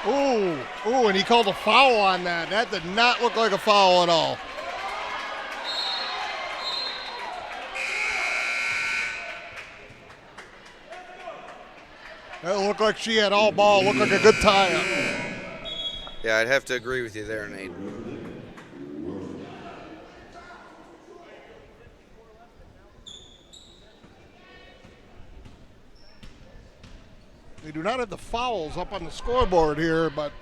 Ooh, and he called a foul on that. That did not look like a foul at all. That looked like she had all ball. Looked like a good tie-up. Yeah, I'd have to agree with you there, Nate. They do not have the fouls up on the scoreboard here, but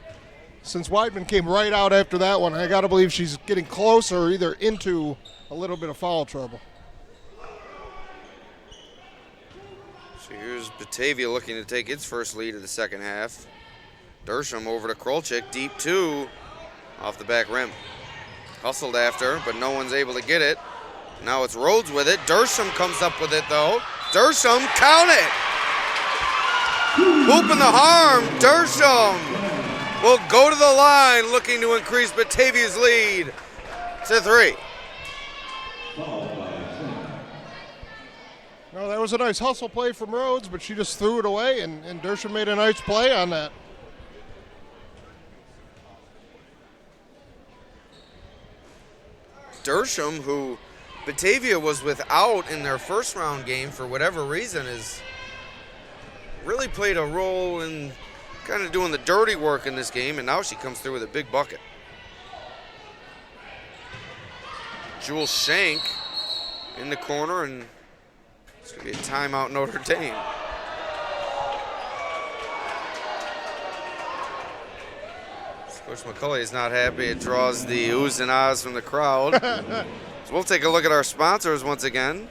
since Weidman came right out after that one, I got to believe she's getting closer, either into a little bit of foul trouble. So here's Batavia looking to take its first lead of the second half. Dersham over to Krolchik, deep 2, off the back rim. Hustled after, but no one's able to get it. Now it's Rhodes with it. Dersham comes up with it, though. Dersham, count it! Hoop in the harm. Dersham will go to the line looking to increase Batavia's lead to 3. No, that was a nice hustle play from Rhodes, but she just threw it away, and Dersham made a nice play on that. Dersham, who Batavia was without in their first round game for whatever reason, is really played a role in kind of doing the dirty work in this game, and now she comes through with a big bucket. Jewel Shank in the corner, and it's going to be a timeout Notre Dame. Coach McCulley is not happy. It draws the oohs and ahs from the crowd. So we'll take a look at our sponsors once again.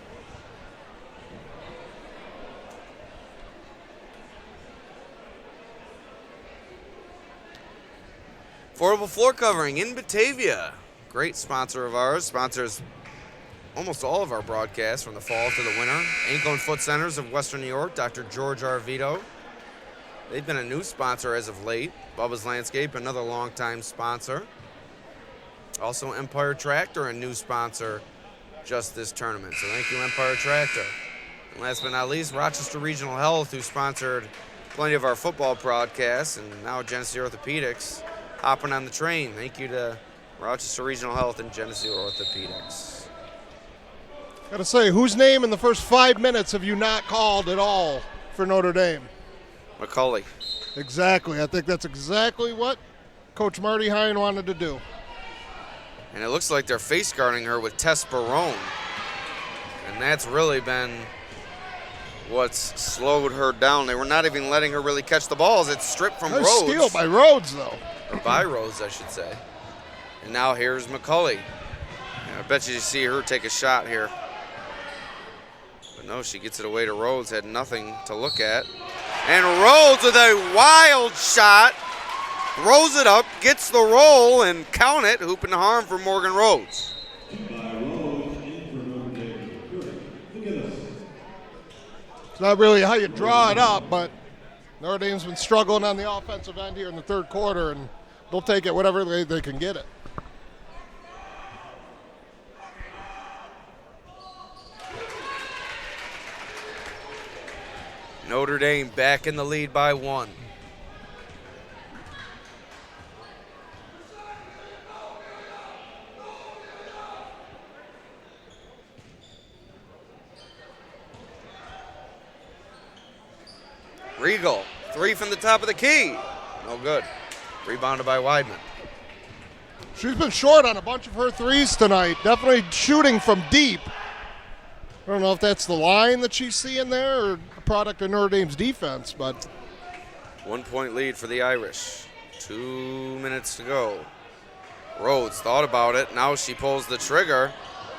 Affordable floor covering in Batavia. Great sponsor of ours. Sponsors almost all of our broadcasts from the fall to the winter. Ankle and Foot Centers of Western New York, Dr. George Arvito. They've been a new sponsor as of late. Bubba's Landscape, another longtime sponsor. Also Empire Tractor, a new sponsor just this tournament. So thank you, Empire Tractor. And last but not least, Rochester Regional Health, who sponsored plenty of our football broadcasts, and now Genesee Orthopedics hopping on the train. Thank you to Rochester Regional Health and Genesee Orthopedics. Got to say, whose name in the first 5 minutes have you not called at all for Notre Dame? McCulley. Exactly. I think that's exactly what Coach Marty Hine wanted to do. And it looks like they're face guarding her with Tess Barone. And that's really been what's slowed her down. They were not even letting her really catch the balls. It's stripped from Nice Rhodes. steal by Rhodes, though. Or by Rhodes, I should say. And now here's McCulley. I bet you see her take a shot here. But no, she gets it away to Rhodes. Had nothing to look at. And Rhodes with a wild shot. Throws it up, gets the roll, and count it. Hoop and harm for Morgan Rhodes. It's not really how you draw it up, but Notre Dame's been struggling on the offensive end here in the third quarter, and they'll take it whatever they can get it. Notre Dame back in the lead by 1. Regal, 3 from the top of the key. No good. Rebounded by Weidman. She's been short on a bunch of her threes tonight. Definitely shooting from deep. I don't know if that's the line that she's seeing there or a product of Notre Dame's defense, but 1 point lead for the Irish. 2 minutes to go. Rhodes thought about it. Now she pulls the trigger.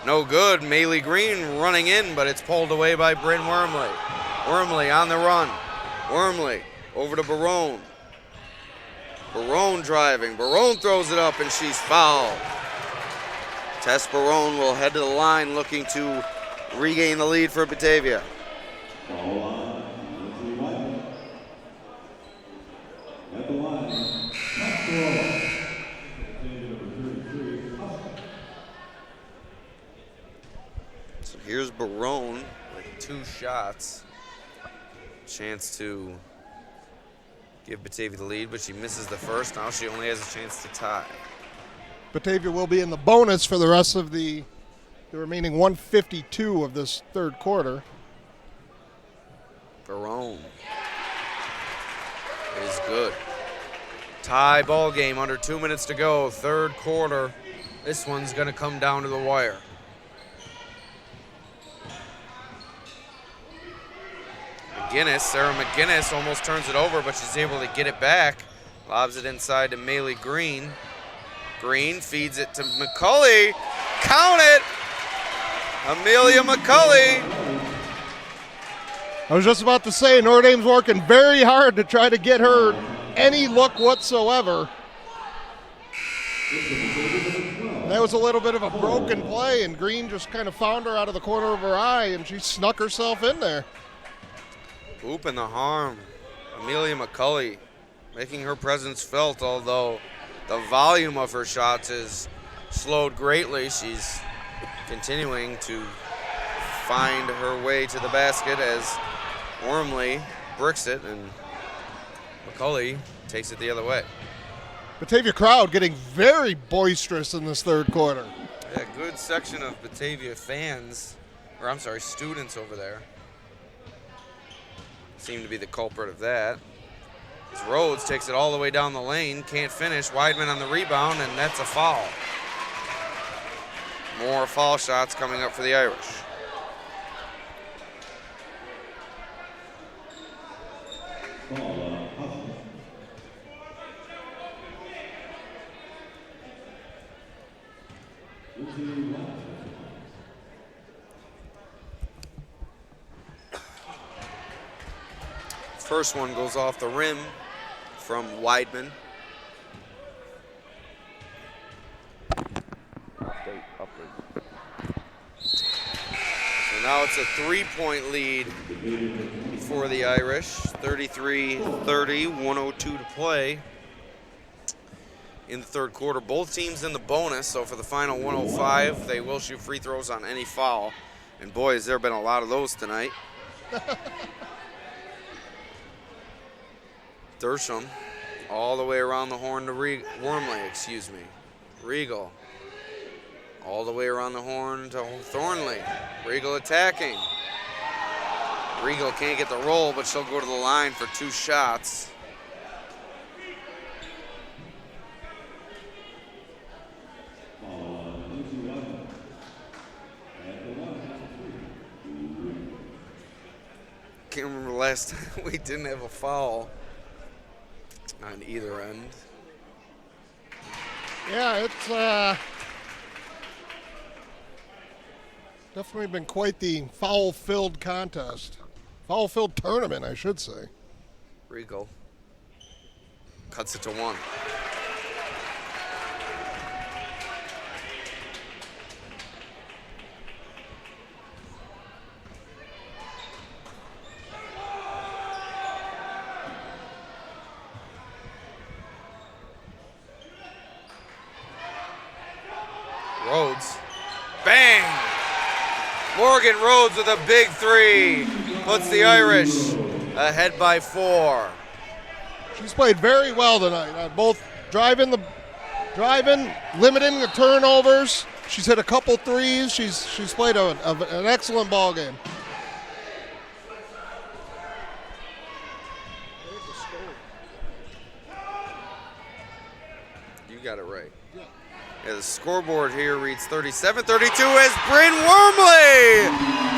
No good. Maylee Green running in, but it's pulled away by Bryn Wormley. Wormley on the run. Wormley over to Barone. Barone driving. Barone throws it up, and she's fouled. Tess Barone will head to the line looking to regain the lead for Batavia. So here's Barone with 2 shots. Chance to give Batavia the lead, but she misses the first. Now she only has a chance to tie. Batavia will be in the bonus for the rest of the remaining 152 of this third quarter. Barone is good. Tie ball game, under 2 minutes to go. Third quarter. This one's going to come down to the wire. Sarah McGinnis almost turns it over, but she's able to get it back. Lobs it inside to Maylee Green. Green feeds it to McCulley. Count it! Amelia McCulley. I was just about to say, Notre Dame's working very hard to try to get her any look whatsoever. That was a little bit of a broken play, and Green just kind of found her out of the corner of her eye, and she snuck herself in there. Hoop in the harm. Amelia McCulley making her presence felt, although the volume of her shots is slowed greatly. She's continuing to find her way to the basket as Wormley bricks it, and McCulley takes it the other way. Batavia crowd getting very boisterous in this third quarter. Yeah, good section of Batavia fans, or I'm sorry, students over there. Seem to be the culprit of that. As Rhodes takes it all the way down the lane, can't finish. Weidman on the rebound, and that's a foul. More foul shots coming up for the Irish. First one goes off the rim from Weidman. Now it's a 3-point lead for the Irish. 33-30, 102 to play in the third quarter. Both teams in the bonus, so for the final 105, they will shoot free throws on any foul. And boy, has there been a lot of those tonight. Dersham all the way around the horn to Wormley, excuse me. Regal all the way around the horn to Thornley. Regal attacking. Regal can't get the roll, but she'll go to the line for 2 shots. Can't remember the last time we didn't have a foul on either end. Yeah, it's definitely been quite the foul-filled contest. Foul-filled tournament, I should say. Regal cuts it to 1. Rhodes. Bang! Morgan Rhodes with a big 3. Puts the Irish ahead by 4. She's played very well tonight. Both driving, limiting the turnovers. She's hit a couple threes. She's played an excellent ball game. You got it right. Yeah, the scoreboard here reads 37-32 as Bryn Wormley.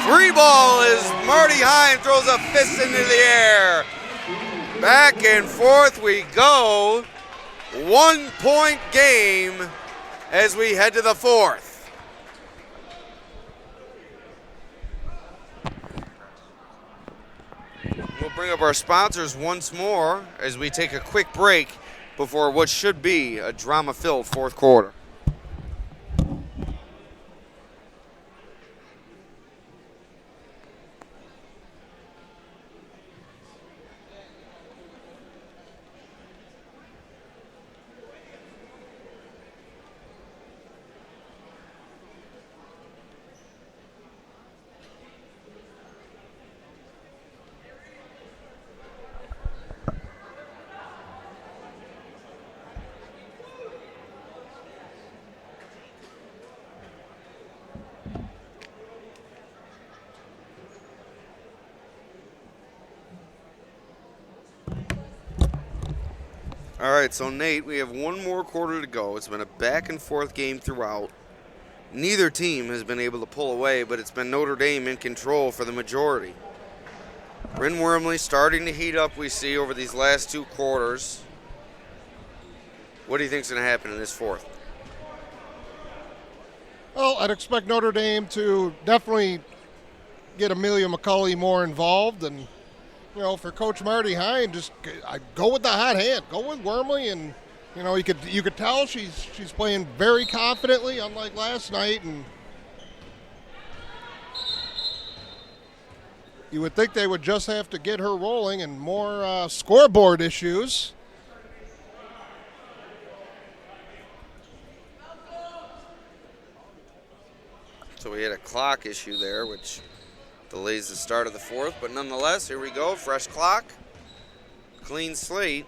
3 ball as Marty Hine throws a fist into the air. Back and forth we go. 1-point game as we head to the 4th. We'll bring up our sponsors once more as we take a quick break before what should be a drama-filled 4th quarter. All right, so Nate, we have one more quarter to go. It's been a back and forth game throughout. Neither team has been able to pull away, but it's been Notre Dame in control for the majority. Bryn Wormley starting to heat up, we see, over these last 2 quarters. What do you think is going to happen in this 4th? Well, I'd expect Notre Dame to definitely get Amelia McCulley more involved, and for Coach Marty Hine, just go with the hot hand, go with Wormley, and you could tell she's playing very confidently, unlike last night, and you would think they would just have to get her rolling and more scoreboard issues. So we had a clock issue there, which delays the start of the 4th, but nonetheless, here we go. Fresh clock, clean slate,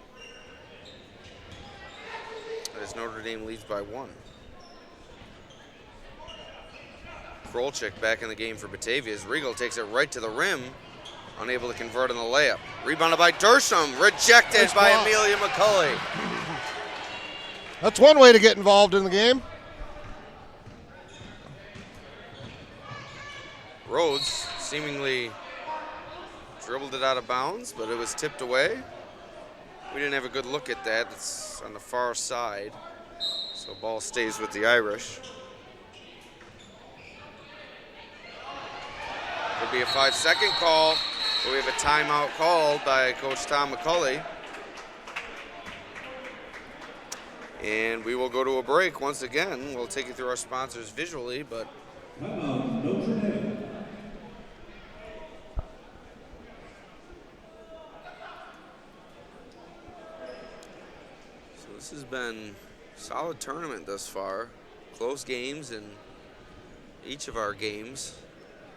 as Notre Dame leads by 1. Krolczyk back in the game for Batavia as Regal takes it right to the rim, unable to convert on the layup. Rebounded by Dersham, rejected by Amelia McCulley. That's one way to get involved in the game. Rhodes seemingly dribbled it out of bounds, but it was tipped away. We didn't have a good look at that. It's on the far side. So ball stays with the Irish. Could be a 5-second call, but we have a timeout called by Coach Tom McCulley. And we will go to a break once again. We'll take you through our sponsors visually, but Notre Dame. This has been a solid tournament thus far. Close games in each of our games,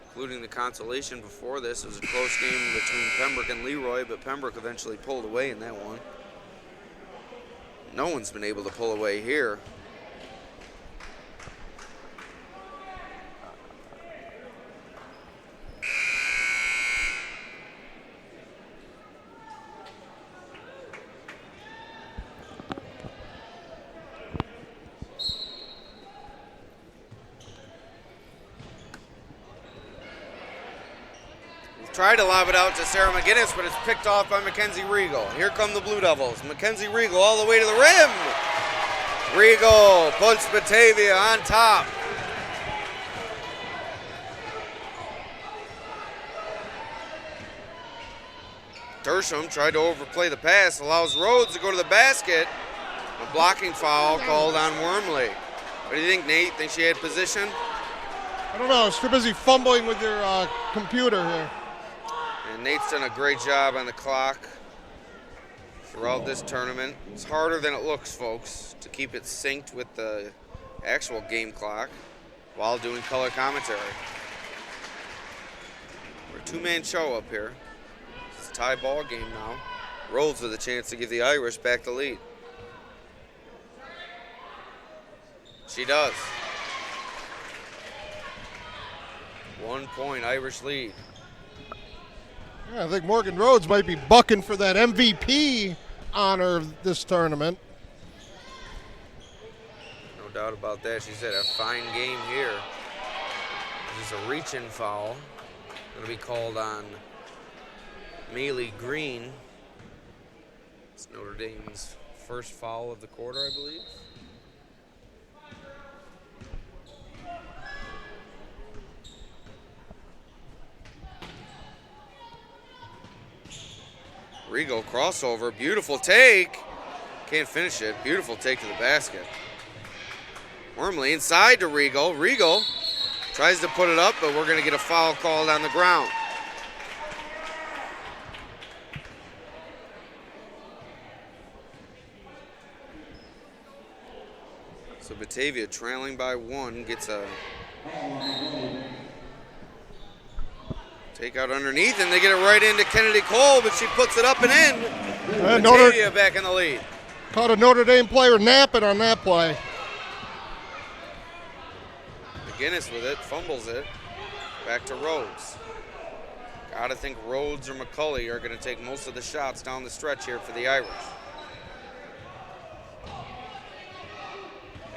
including the consolation before this. It was a close game between Pembroke and Leroy, but Pembroke eventually pulled away in that one. No one's been able to pull away here. Tried to lob it out to Sarah McGinnis, but it's picked off by Mackenzie Regal. Here come the Blue Devils. Mackenzie Regal all the way to the rim. Regal puts Batavia on top. Dersham tried to overplay the pass, allows Rhodes to go to the basket. A blocking foul called on Wormley. What do you think, Nate? Think she had position? I don't know. It's too busy fumbling with your computer here. And Nate's done a great job on the clock throughout this tournament. It's harder than it looks, folks, to keep it synced with the actual game clock while doing color commentary. We're a two-man show up here. It's a tie ball game now. Rhodes with a chance to give the Irish back the lead. She does. 1 point Irish lead. Yeah, I think Morgan Rhodes might be bucking for that MVP honor of this tournament. No doubt about that. She's had a fine game here. This is a reach-in foul. Going to be called on Mealy Green. It's Notre Dame's first foul of the quarter, I believe. Regal crossover, beautiful take. Can't finish it. Beautiful take to the basket. Wormley inside to Regal. Regal tries to put it up, but we're going to get a foul called on the ground. So Batavia trailing by 1 gets a take out underneath, and they get it right into Kennedy Cole, but she puts it up and in. Batavia back in the lead. Caught a Notre Dame player napping on that play. McGinnis with it, fumbles it. Back to Rhodes. Gotta think Rhodes or McCulley are gonna take most of the shots down the stretch here for the Irish.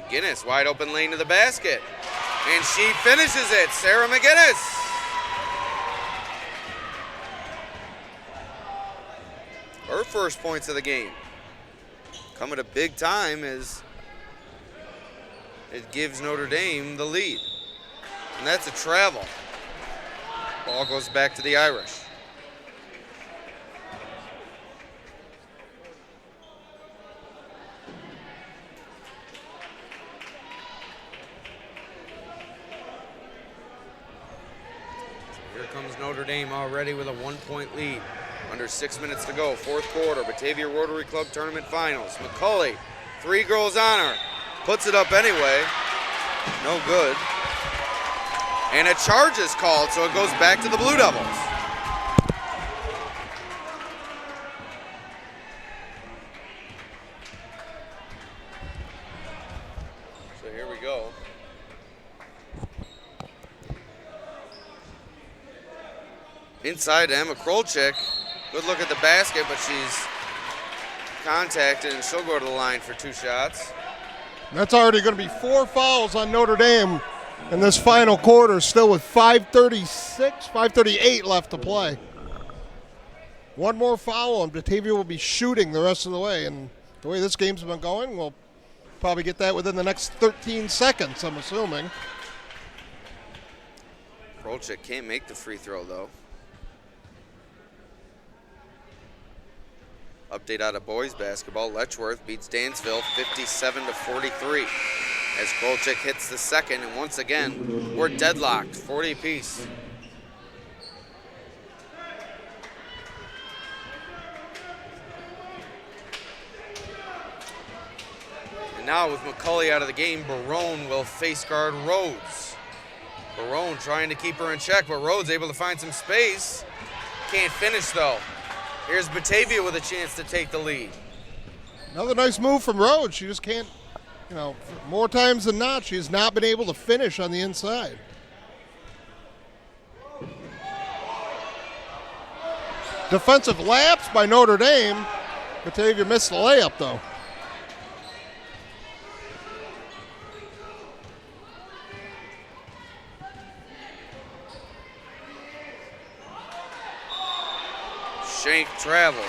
McGinnis, wide open lane to the basket. And she finishes it, Sarah McGinnis. Her first points of the game. Come at a big time as it gives Notre Dame the lead. And that's a travel. Ball goes back to the Irish. Here comes Notre Dame already with a 1-point lead. Under 6 minutes to go, fourth quarter, Batavia Rotary Club Tournament Finals. McCulley, 3 girls on her, puts it up anyway, no good. And a charge is called, so it goes back to the Blue Devils. So here we go. Inside to Emma Krolczyk. Good look at the basket, but she's contacted, and she'll go to the line for 2 shots. That's already going to be 4 fouls on Notre Dame in this final quarter, still with 5:38 left to play. One more foul, and Batavia will be shooting the rest of the way. And the way this game's been going, we'll probably get that within the next 13 seconds, I'm assuming. Krolczyk can't make the free throw, though. Update out of boys basketball. Letchworth beats Dansville 57-43 as Krolczyk hits the second, and once again, we're deadlocked, 40 apiece. Now with McCulley out of the game, Barone will face guard Rhodes. Barone trying to keep her in check, but Rhodes able to find some space. Can't finish though. Here's Batavia with a chance to take the lead. Another nice move from Rhodes. She just can't, more times than not, she's not been able to finish on the inside. Defensive lapse by Notre Dame. Batavia missed the layup, though. Shank travels.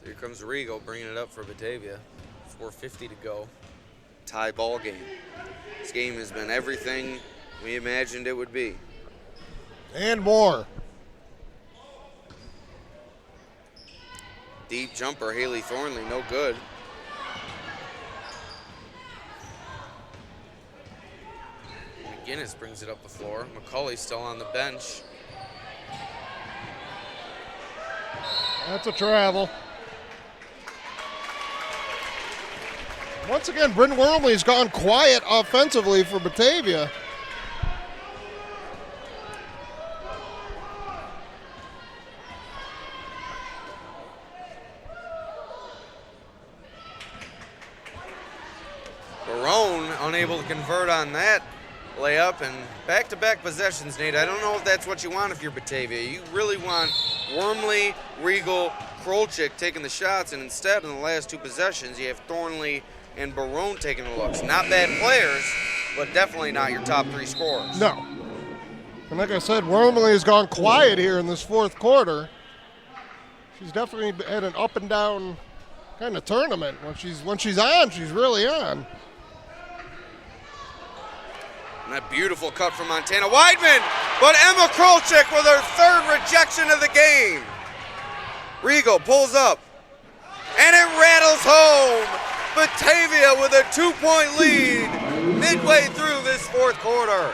Here comes Regal bringing it up for Batavia. 4:50 to go. Tie ball game. This game has been everything we imagined it would be. And more. Deep jumper, Haley Thornley, no good. McGinnis brings it up the floor. McCulley still on the bench. That's a travel. Once again, Bryn Wormley's gone quiet offensively for Batavia. Barone unable to convert on that layup, and back-to-back possessions, Nate. I don't know if that's what you want if you're Batavia. You really want Wormley, Regal, Krolchik taking the shots, and instead in the last two possessions you have Thornley and Barone taking the looks. Not bad players, but definitely not your top three scorers. No. And like I said, Wormley has gone quiet here in this fourth quarter. She's definitely had an up and down kind of tournament. When she's on, she's really on. And that beautiful cut from Montana Weidman, but Emma Krolchik with her third rejection of the game. Regal pulls up, and it rattles home. Batavia with a 2-point lead midway through this fourth quarter.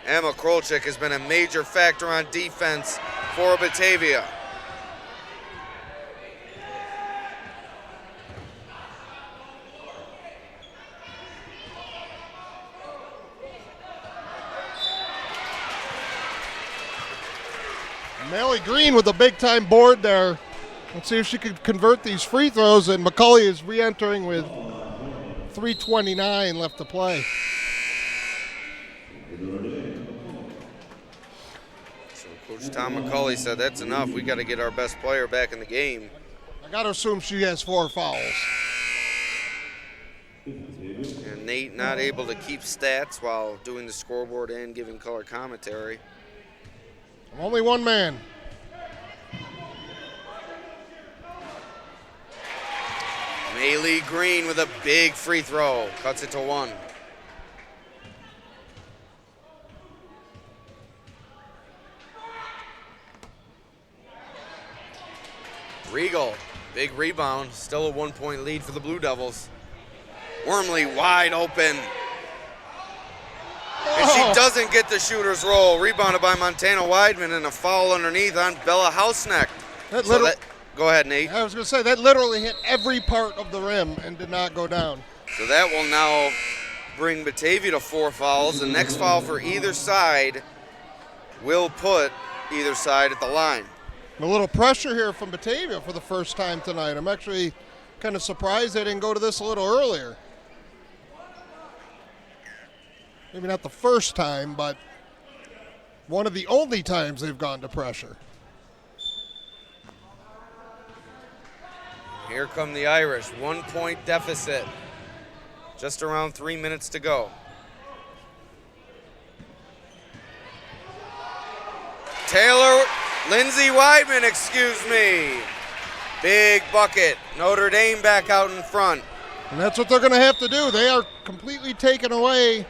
Emma Krolchik has been a major factor on defense for Batavia. Melly Green with a big-time board there. Let's see if she can convert these free throws, and McCulley is re-entering with 3:29 left to play. So Coach Tom McCulley said that's enough. We got to get our best player back in the game. I got to assume she has 4 fouls. And Nate not able to keep stats while doing the scoreboard and giving color commentary. Only one man. Maylee Green with a big free throw. Cuts it to 1. Regal, big rebound. Still a 1-point lead for the Blue Devils. Wormley wide open. And she doesn't get the shooter's roll. Rebounded by Montana Weidman, and a foul underneath on Bella Hausneck. Go ahead, Nate. I was going to say, that literally hit every part of the rim and did not go down. So that will now bring Batavia to 4 fouls. The next foul for either side will put either side at the line. A little pressure here from Batavia for the first time tonight. I'm actually kind of surprised they didn't go to this a little earlier. Maybe not the first time, but one of the only times they've gone to pressure. Here come the Irish, 1-point deficit. Just around 3 minutes to go. Lindsay Weidman, excuse me. Big bucket. Notre Dame back out in front. And that's what they're going to have to do. They are completely taking away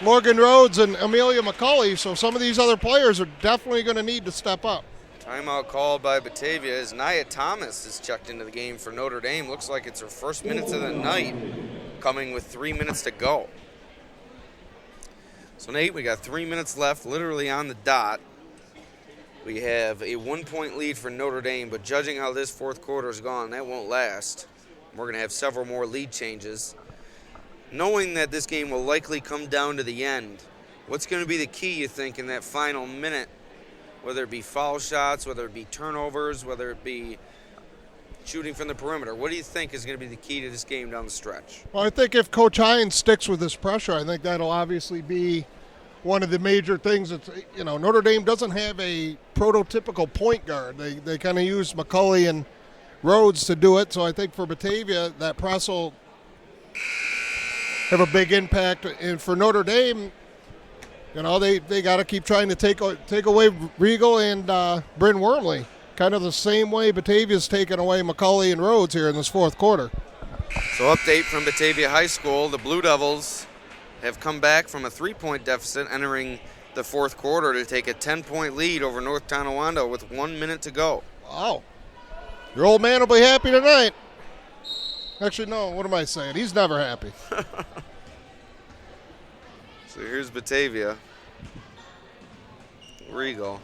Morgan Rhodes and Amelia McCulley, so some of these other players are definitely going to need to step up. Timeout called by Batavia as Nia Thomas is checked into the game for Notre Dame. Looks like it's her first minutes of the night, coming with 3 minutes to go. So, Nate, we got 3 minutes left, literally on the dot. We have a 1-point lead for Notre Dame, but judging how this fourth quarter is gone, that won't last. We're going to have several more lead changes. Knowing that this game will likely come down to the end, what's going to be the key, you think, in that final minute? Whether it be foul shots, whether it be turnovers, whether it be shooting from the perimeter. What do you think is going to be the key to this game down the stretch? Well, I think if Coach Hines sticks with this pressure, I think that'll obviously be one of the major things. That's, Notre Dame doesn't have a prototypical point guard. They kind of use McCulley and Rhodes to do it. So I think for Batavia, that press will have a big impact. And for Notre Dame, they got to keep trying to take away Regal and Bryn Wormley, kind of the same way Batavia's taken away McCulley and Rhodes here in this fourth quarter. So update from Batavia High School, the Blue Devils have come back from a 3-point deficit entering the fourth quarter to take a 10-point lead over North Tonawanda with 1 minute to go. Wow. Your old man will be happy tonight. Actually, no, what am I saying? He's never happy. So here's Batavia. Regal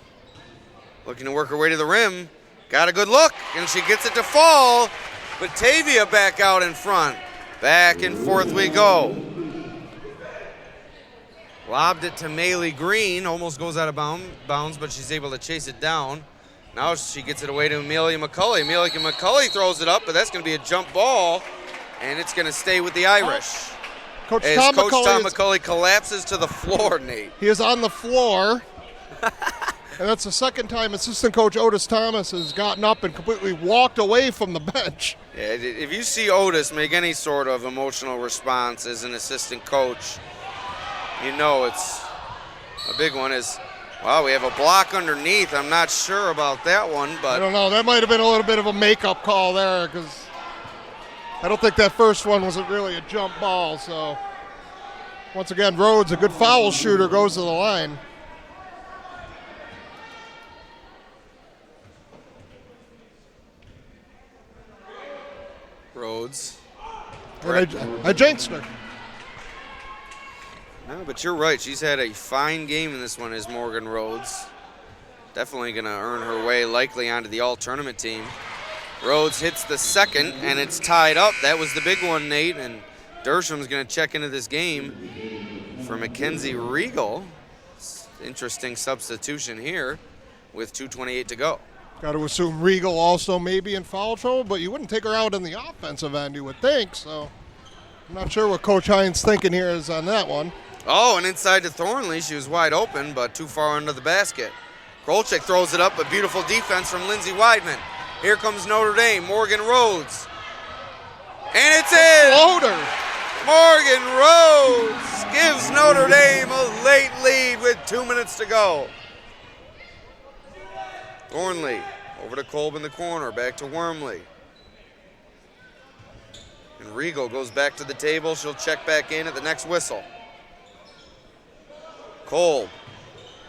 looking to work her way to the rim. Got a good look, and she gets it to fall. Batavia back out in front. Back and forth we go. Lobbed it to Maylee Green. Almost goes out of bounds, but she's able to chase it down. Now she gets it away to Amelia McCulley. Amelia McCulley throws it up, but that's going to be a jump ball, and it's going to stay with the Irish. Coach Tom McCulley McCulley collapses to the floor, Nate. He is on the floor. And that's the second time assistant coach Otis Thomas has gotten up and completely walked away from the bench. Yeah, if you see Otis make any sort of emotional response as an assistant coach, you know it's a big one. Wow, we have a block underneath. I'm not sure about that one, but I don't know. That might have been a little bit of a makeup call there because I don't think that first one was really a jump ball. So once again, Rhodes, a good foul shooter, goes to the line. Rhodes. I jinxed her. No, but you're right. She's had a fine game in this one as Morgan Rhodes. Definitely going to earn her way likely onto the all-tournament team. Rhodes hits the second, and it's tied up. That was the big one, Nate, and Dersham's going to check into this game for Mackenzie Regal. Interesting substitution here with 2:28 to go. Got to assume Regal also may be in foul trouble, but you wouldn't take her out in the offensive end, you would think. So I'm not sure what Coach Hines' thinking here is on that one. Oh, and inside to Thornley. She was wide open, but too far under the basket. Krolchek throws it up, but beautiful defense from Lindsey Weidman. Here comes Notre Dame, Morgan Rhodes. And it's in! Floater! Morgan Rhodes gives Notre Dame a late lead with 2 minutes to go. Thornley over to Kolb in the corner, back to Wormley. And Regal goes back to the table. She'll check back in at the next whistle. Kolb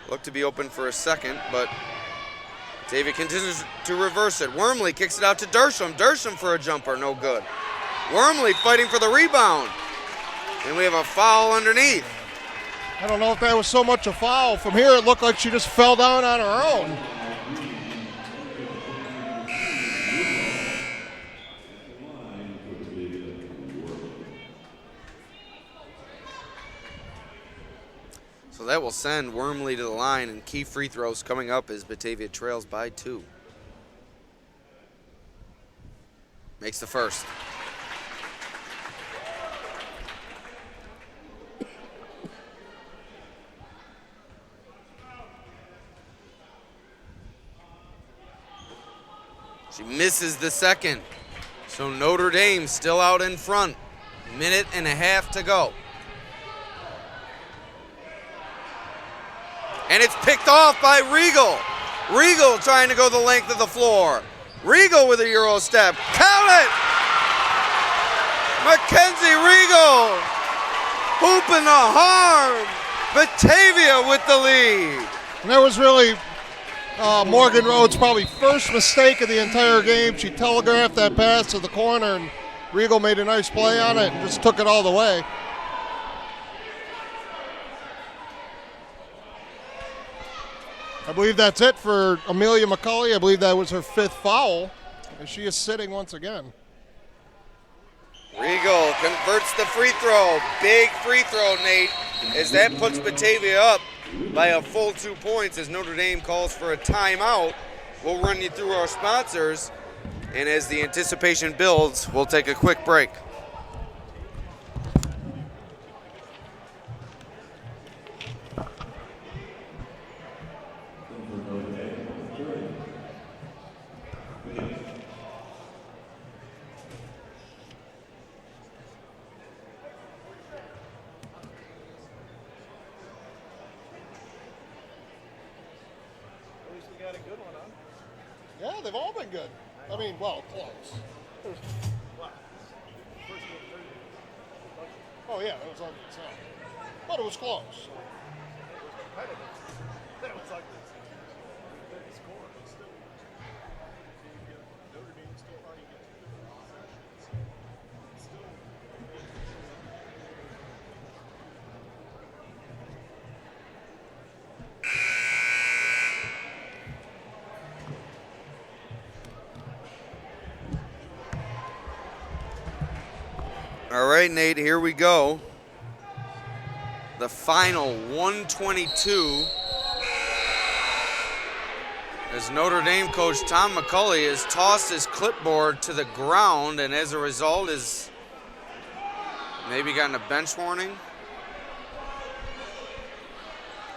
looked to be open for a second, but Batavia continues to reverse it. Wormley kicks it out to Dersham. Dersham for a jumper, no good. Wormley fighting for the rebound. And we have a foul underneath. I don't know if that was so much a foul. From here, it looked like she just fell down on her own. So that will send Wormley to the line, and key free throws coming up as Batavia trails by 2. Makes the first. She misses the second. So Notre Dame still out in front. Minute and a half to go. And it's picked off by Regal. Regal trying to go the length of the floor. Regal with a Euro step. Count it! Mackenzie Regal. Hooping the harm. Batavia with the lead. And that was really Morgan Rhodes' probably first mistake of the entire game. She telegraphed that pass to the corner, and Regal made a nice play on it and just took it all the way. I believe that's it for Amelia McCauley. I believe that was her 5th foul, and she is sitting once again. Regal converts the free throw. Big free throw, Nate, as that puts Batavia up by a full 2 points as Notre Dame calls for a timeout. We'll run you through our sponsors, and as the anticipation builds, we'll take a quick break. Yeah, they've all been good. I mean, well, close. Oh, yeah, that was ugly. So. But it was close. All right, Nate, here we go. The final 122. As Notre Dame coach Tom McCulley has tossed his clipboard to the ground, and as a result has maybe gotten a bench warning.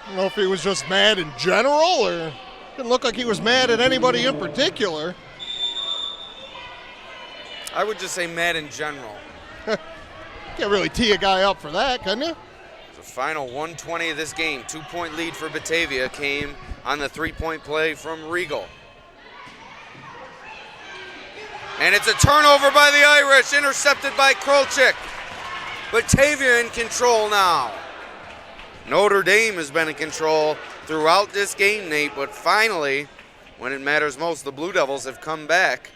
I don't know if he was just mad in general, or didn't look like he was mad at anybody in particular. I would just say mad in general. Can't really tee a guy up for that, can you? The final 120 of this game, 2-point lead for Batavia, came on the 3-point play from Regal. And it's a turnover by the Irish, intercepted by Krolchik. Batavia in control now. Notre Dame has been in control throughout this game, Nate, but finally, when it matters most, the Blue Devils have come back.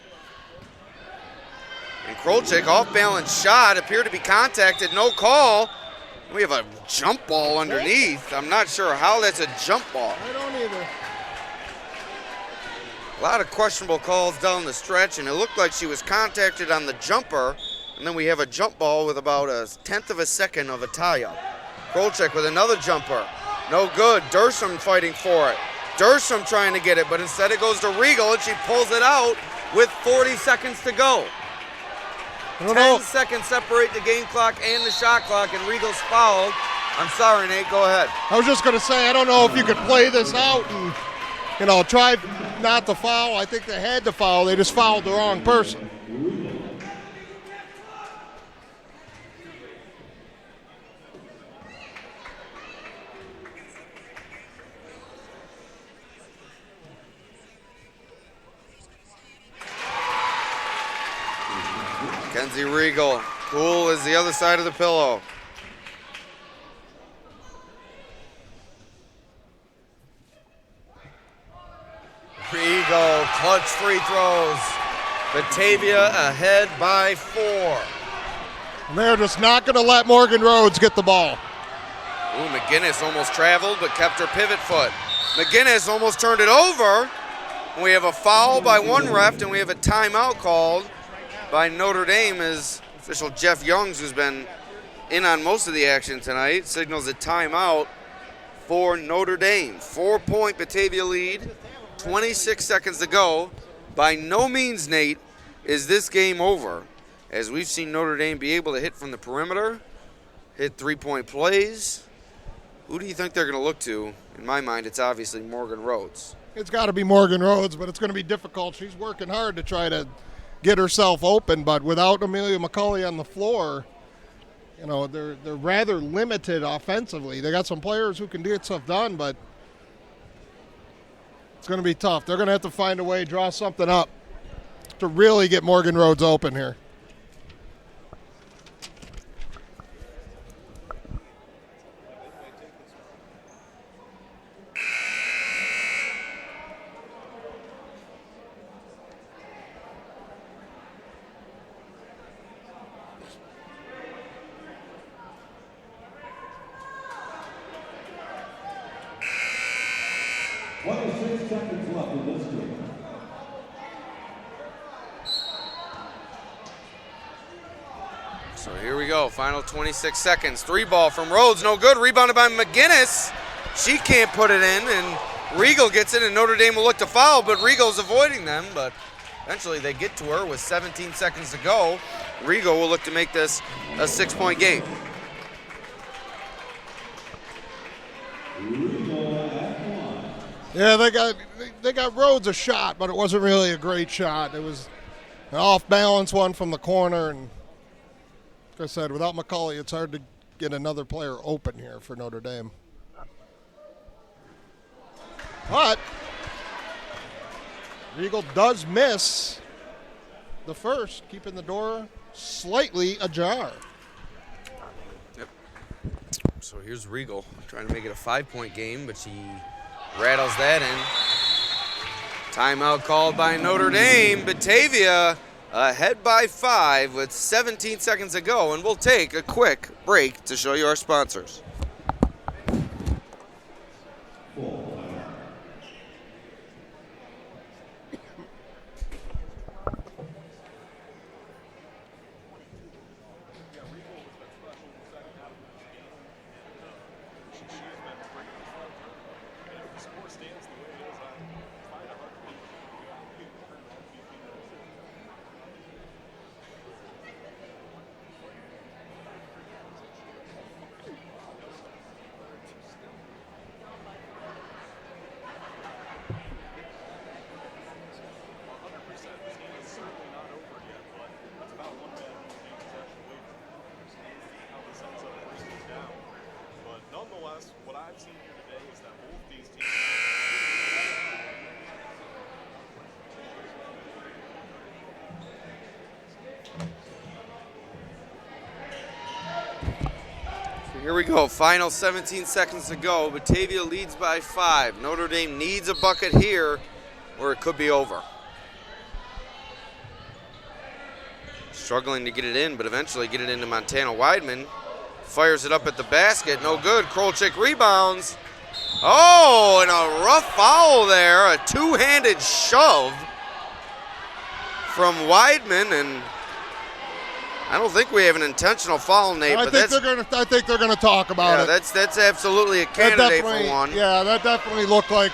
And Krolchik, off-balance shot, appeared to be contacted, no call. We have a jump ball underneath. I'm not sure how that's a jump ball. I don't either. A lot of questionable calls down the stretch, and it looked like she was contacted on the jumper, and then we have a jump ball with about a 1/10 of a second of a tie-up. Krolchik with another jumper. No good. Dersham fighting for it. Dersham trying to get it, but instead it goes to Regal, and she pulls it out with 40 seconds to go. 10 seconds separate the game clock and the shot clock, and Regal's fouled. I'm sorry, Nate, go ahead. I was just going to say, I don't know if you could play this out and, try not to foul. I think they had to foul. They just fouled the wrong person. Kenzie Regal, cool as the other side of the pillow. Regal, clutch free throws. Batavia ahead by 4. And they're just not going to let Morgan Rhodes get the ball. Ooh, McGinnis almost traveled but kept her pivot foot. McGinnis almost turned it over. We have a foul by one ref, and we have a timeout called by Notre Dame as official Jeff Youngs, who's been in on most of the action tonight, signals a timeout for Notre Dame. 4-point Batavia lead, 26 seconds to go. By no means, Nate, is this game over, as we've seen Notre Dame be able to hit from the perimeter, hit 3-point plays. Who do you think they're going to look to? In my mind, it's obviously Morgan Rhodes. It's got to be Morgan Rhodes, but it's going to be difficult. She's working hard to try to get herself open, but without Amelia McCauley on the floor, they're rather limited offensively. They got some players who can get stuff done, but it's going to be tough. They're going to have to find a way, draw something up to really get Morgan Rhodes open here. seconds left in this game. So here we go, final 26 seconds. 3-ball from Rhodes, no good. Rebounded by McGinnis. She can't put it in, and Regal gets it, and Notre Dame will look to foul, but Regal's avoiding them, but eventually they get to her with 17 seconds to go. Regal will look to make this a 6-point game. Yeah, they got Rhodes a shot, but it wasn't really a great shot. It was an off-balance one from the corner, and like I said, without McCulley, it's hard to get another player open here for Notre Dame. But Regal does miss the first, keeping the door slightly ajar. Yep. So here's Regal trying to make it a 5-point game, but she rattles that in. Timeout called by Notre Dame. Batavia ahead by 5 with 17 seconds to go, and we'll take a quick break to show you our sponsors. Here we go, final 17 seconds to go. Batavia leads by 5. Notre Dame needs a bucket here or it could be over. Struggling to get it in, but eventually get it into Montana Weidman. Fires it up at the basket, no good. Krolczyk rebounds. Oh, and a rough foul there. A two-handed shove from Weidman, and I don't think we have an intentional foul, Nate. I think they're gonna talk about it. That's absolutely a candidate for one. Yeah, that definitely looked like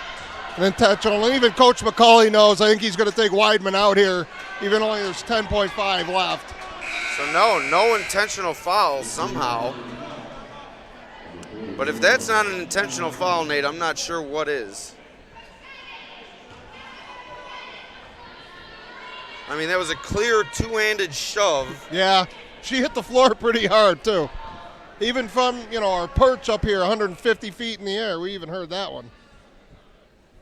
an intentional. And even Coach McCulley knows. I think he's going to take Weidman out here, even though there's 10.5 left. So no intentional foul somehow. But if that's not an intentional foul, Nate, I'm not sure what is. I mean, that was a clear two-handed shove. Yeah, she hit the floor pretty hard, too. Even from, our perch up here, 150 feet in the air, we even heard that one.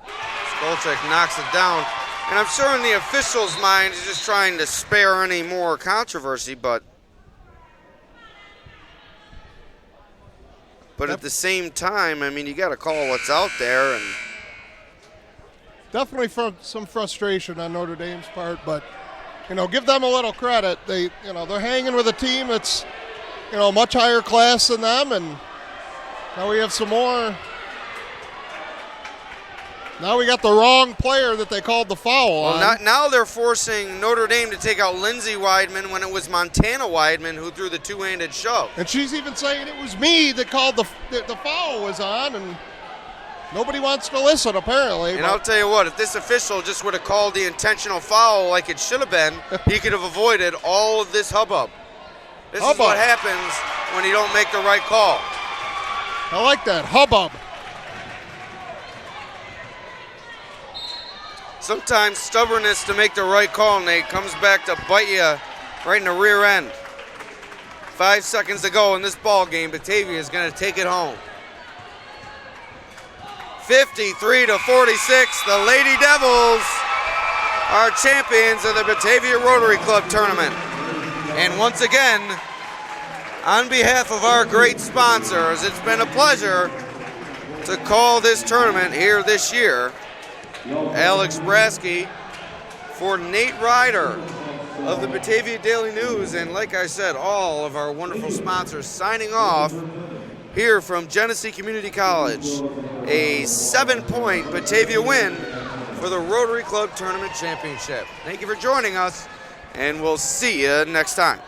Krolczyk knocks it down. And I'm sure in the official's mind, he's just trying to spare any more controversy, but at the same time, I mean, you got to call what's out there. And definitely some frustration on Notre Dame's part, but give them a little credit. They're hanging with a team that's much higher class than them, and now we have some more. Now we got the wrong player that they called the foul on. Now they're forcing Notre Dame to take out Lindsay Weidman when it was Montana Weidman who threw the two-handed shove. And she's even saying it was me that called the foul was on, and nobody wants to listen, apparently. And I'll tell you what, if this official just would have called the intentional foul like it should have been, he could have avoided all of this hubbub. This is what happens when you don't make the right call. I like that, hubbub. Sometimes stubbornness to make the right call, Nate, comes back to bite you right in the rear end. 5 seconds to go in this ball game. Batavia is going to take it home. 53-46, the Lady Devils are champions of the Batavia Rotary Club tournament. And once again, on behalf of our great sponsors, it's been a pleasure to call this tournament here this year. Alex Brasky for Nate Ryder of the Batavia Daily News, and like I said, all of our wonderful sponsors signing off here from Genesee Community College. A 7-point Batavia win for the Rotary Club Tournament Championship. Thank you for joining us, and we'll see you next time.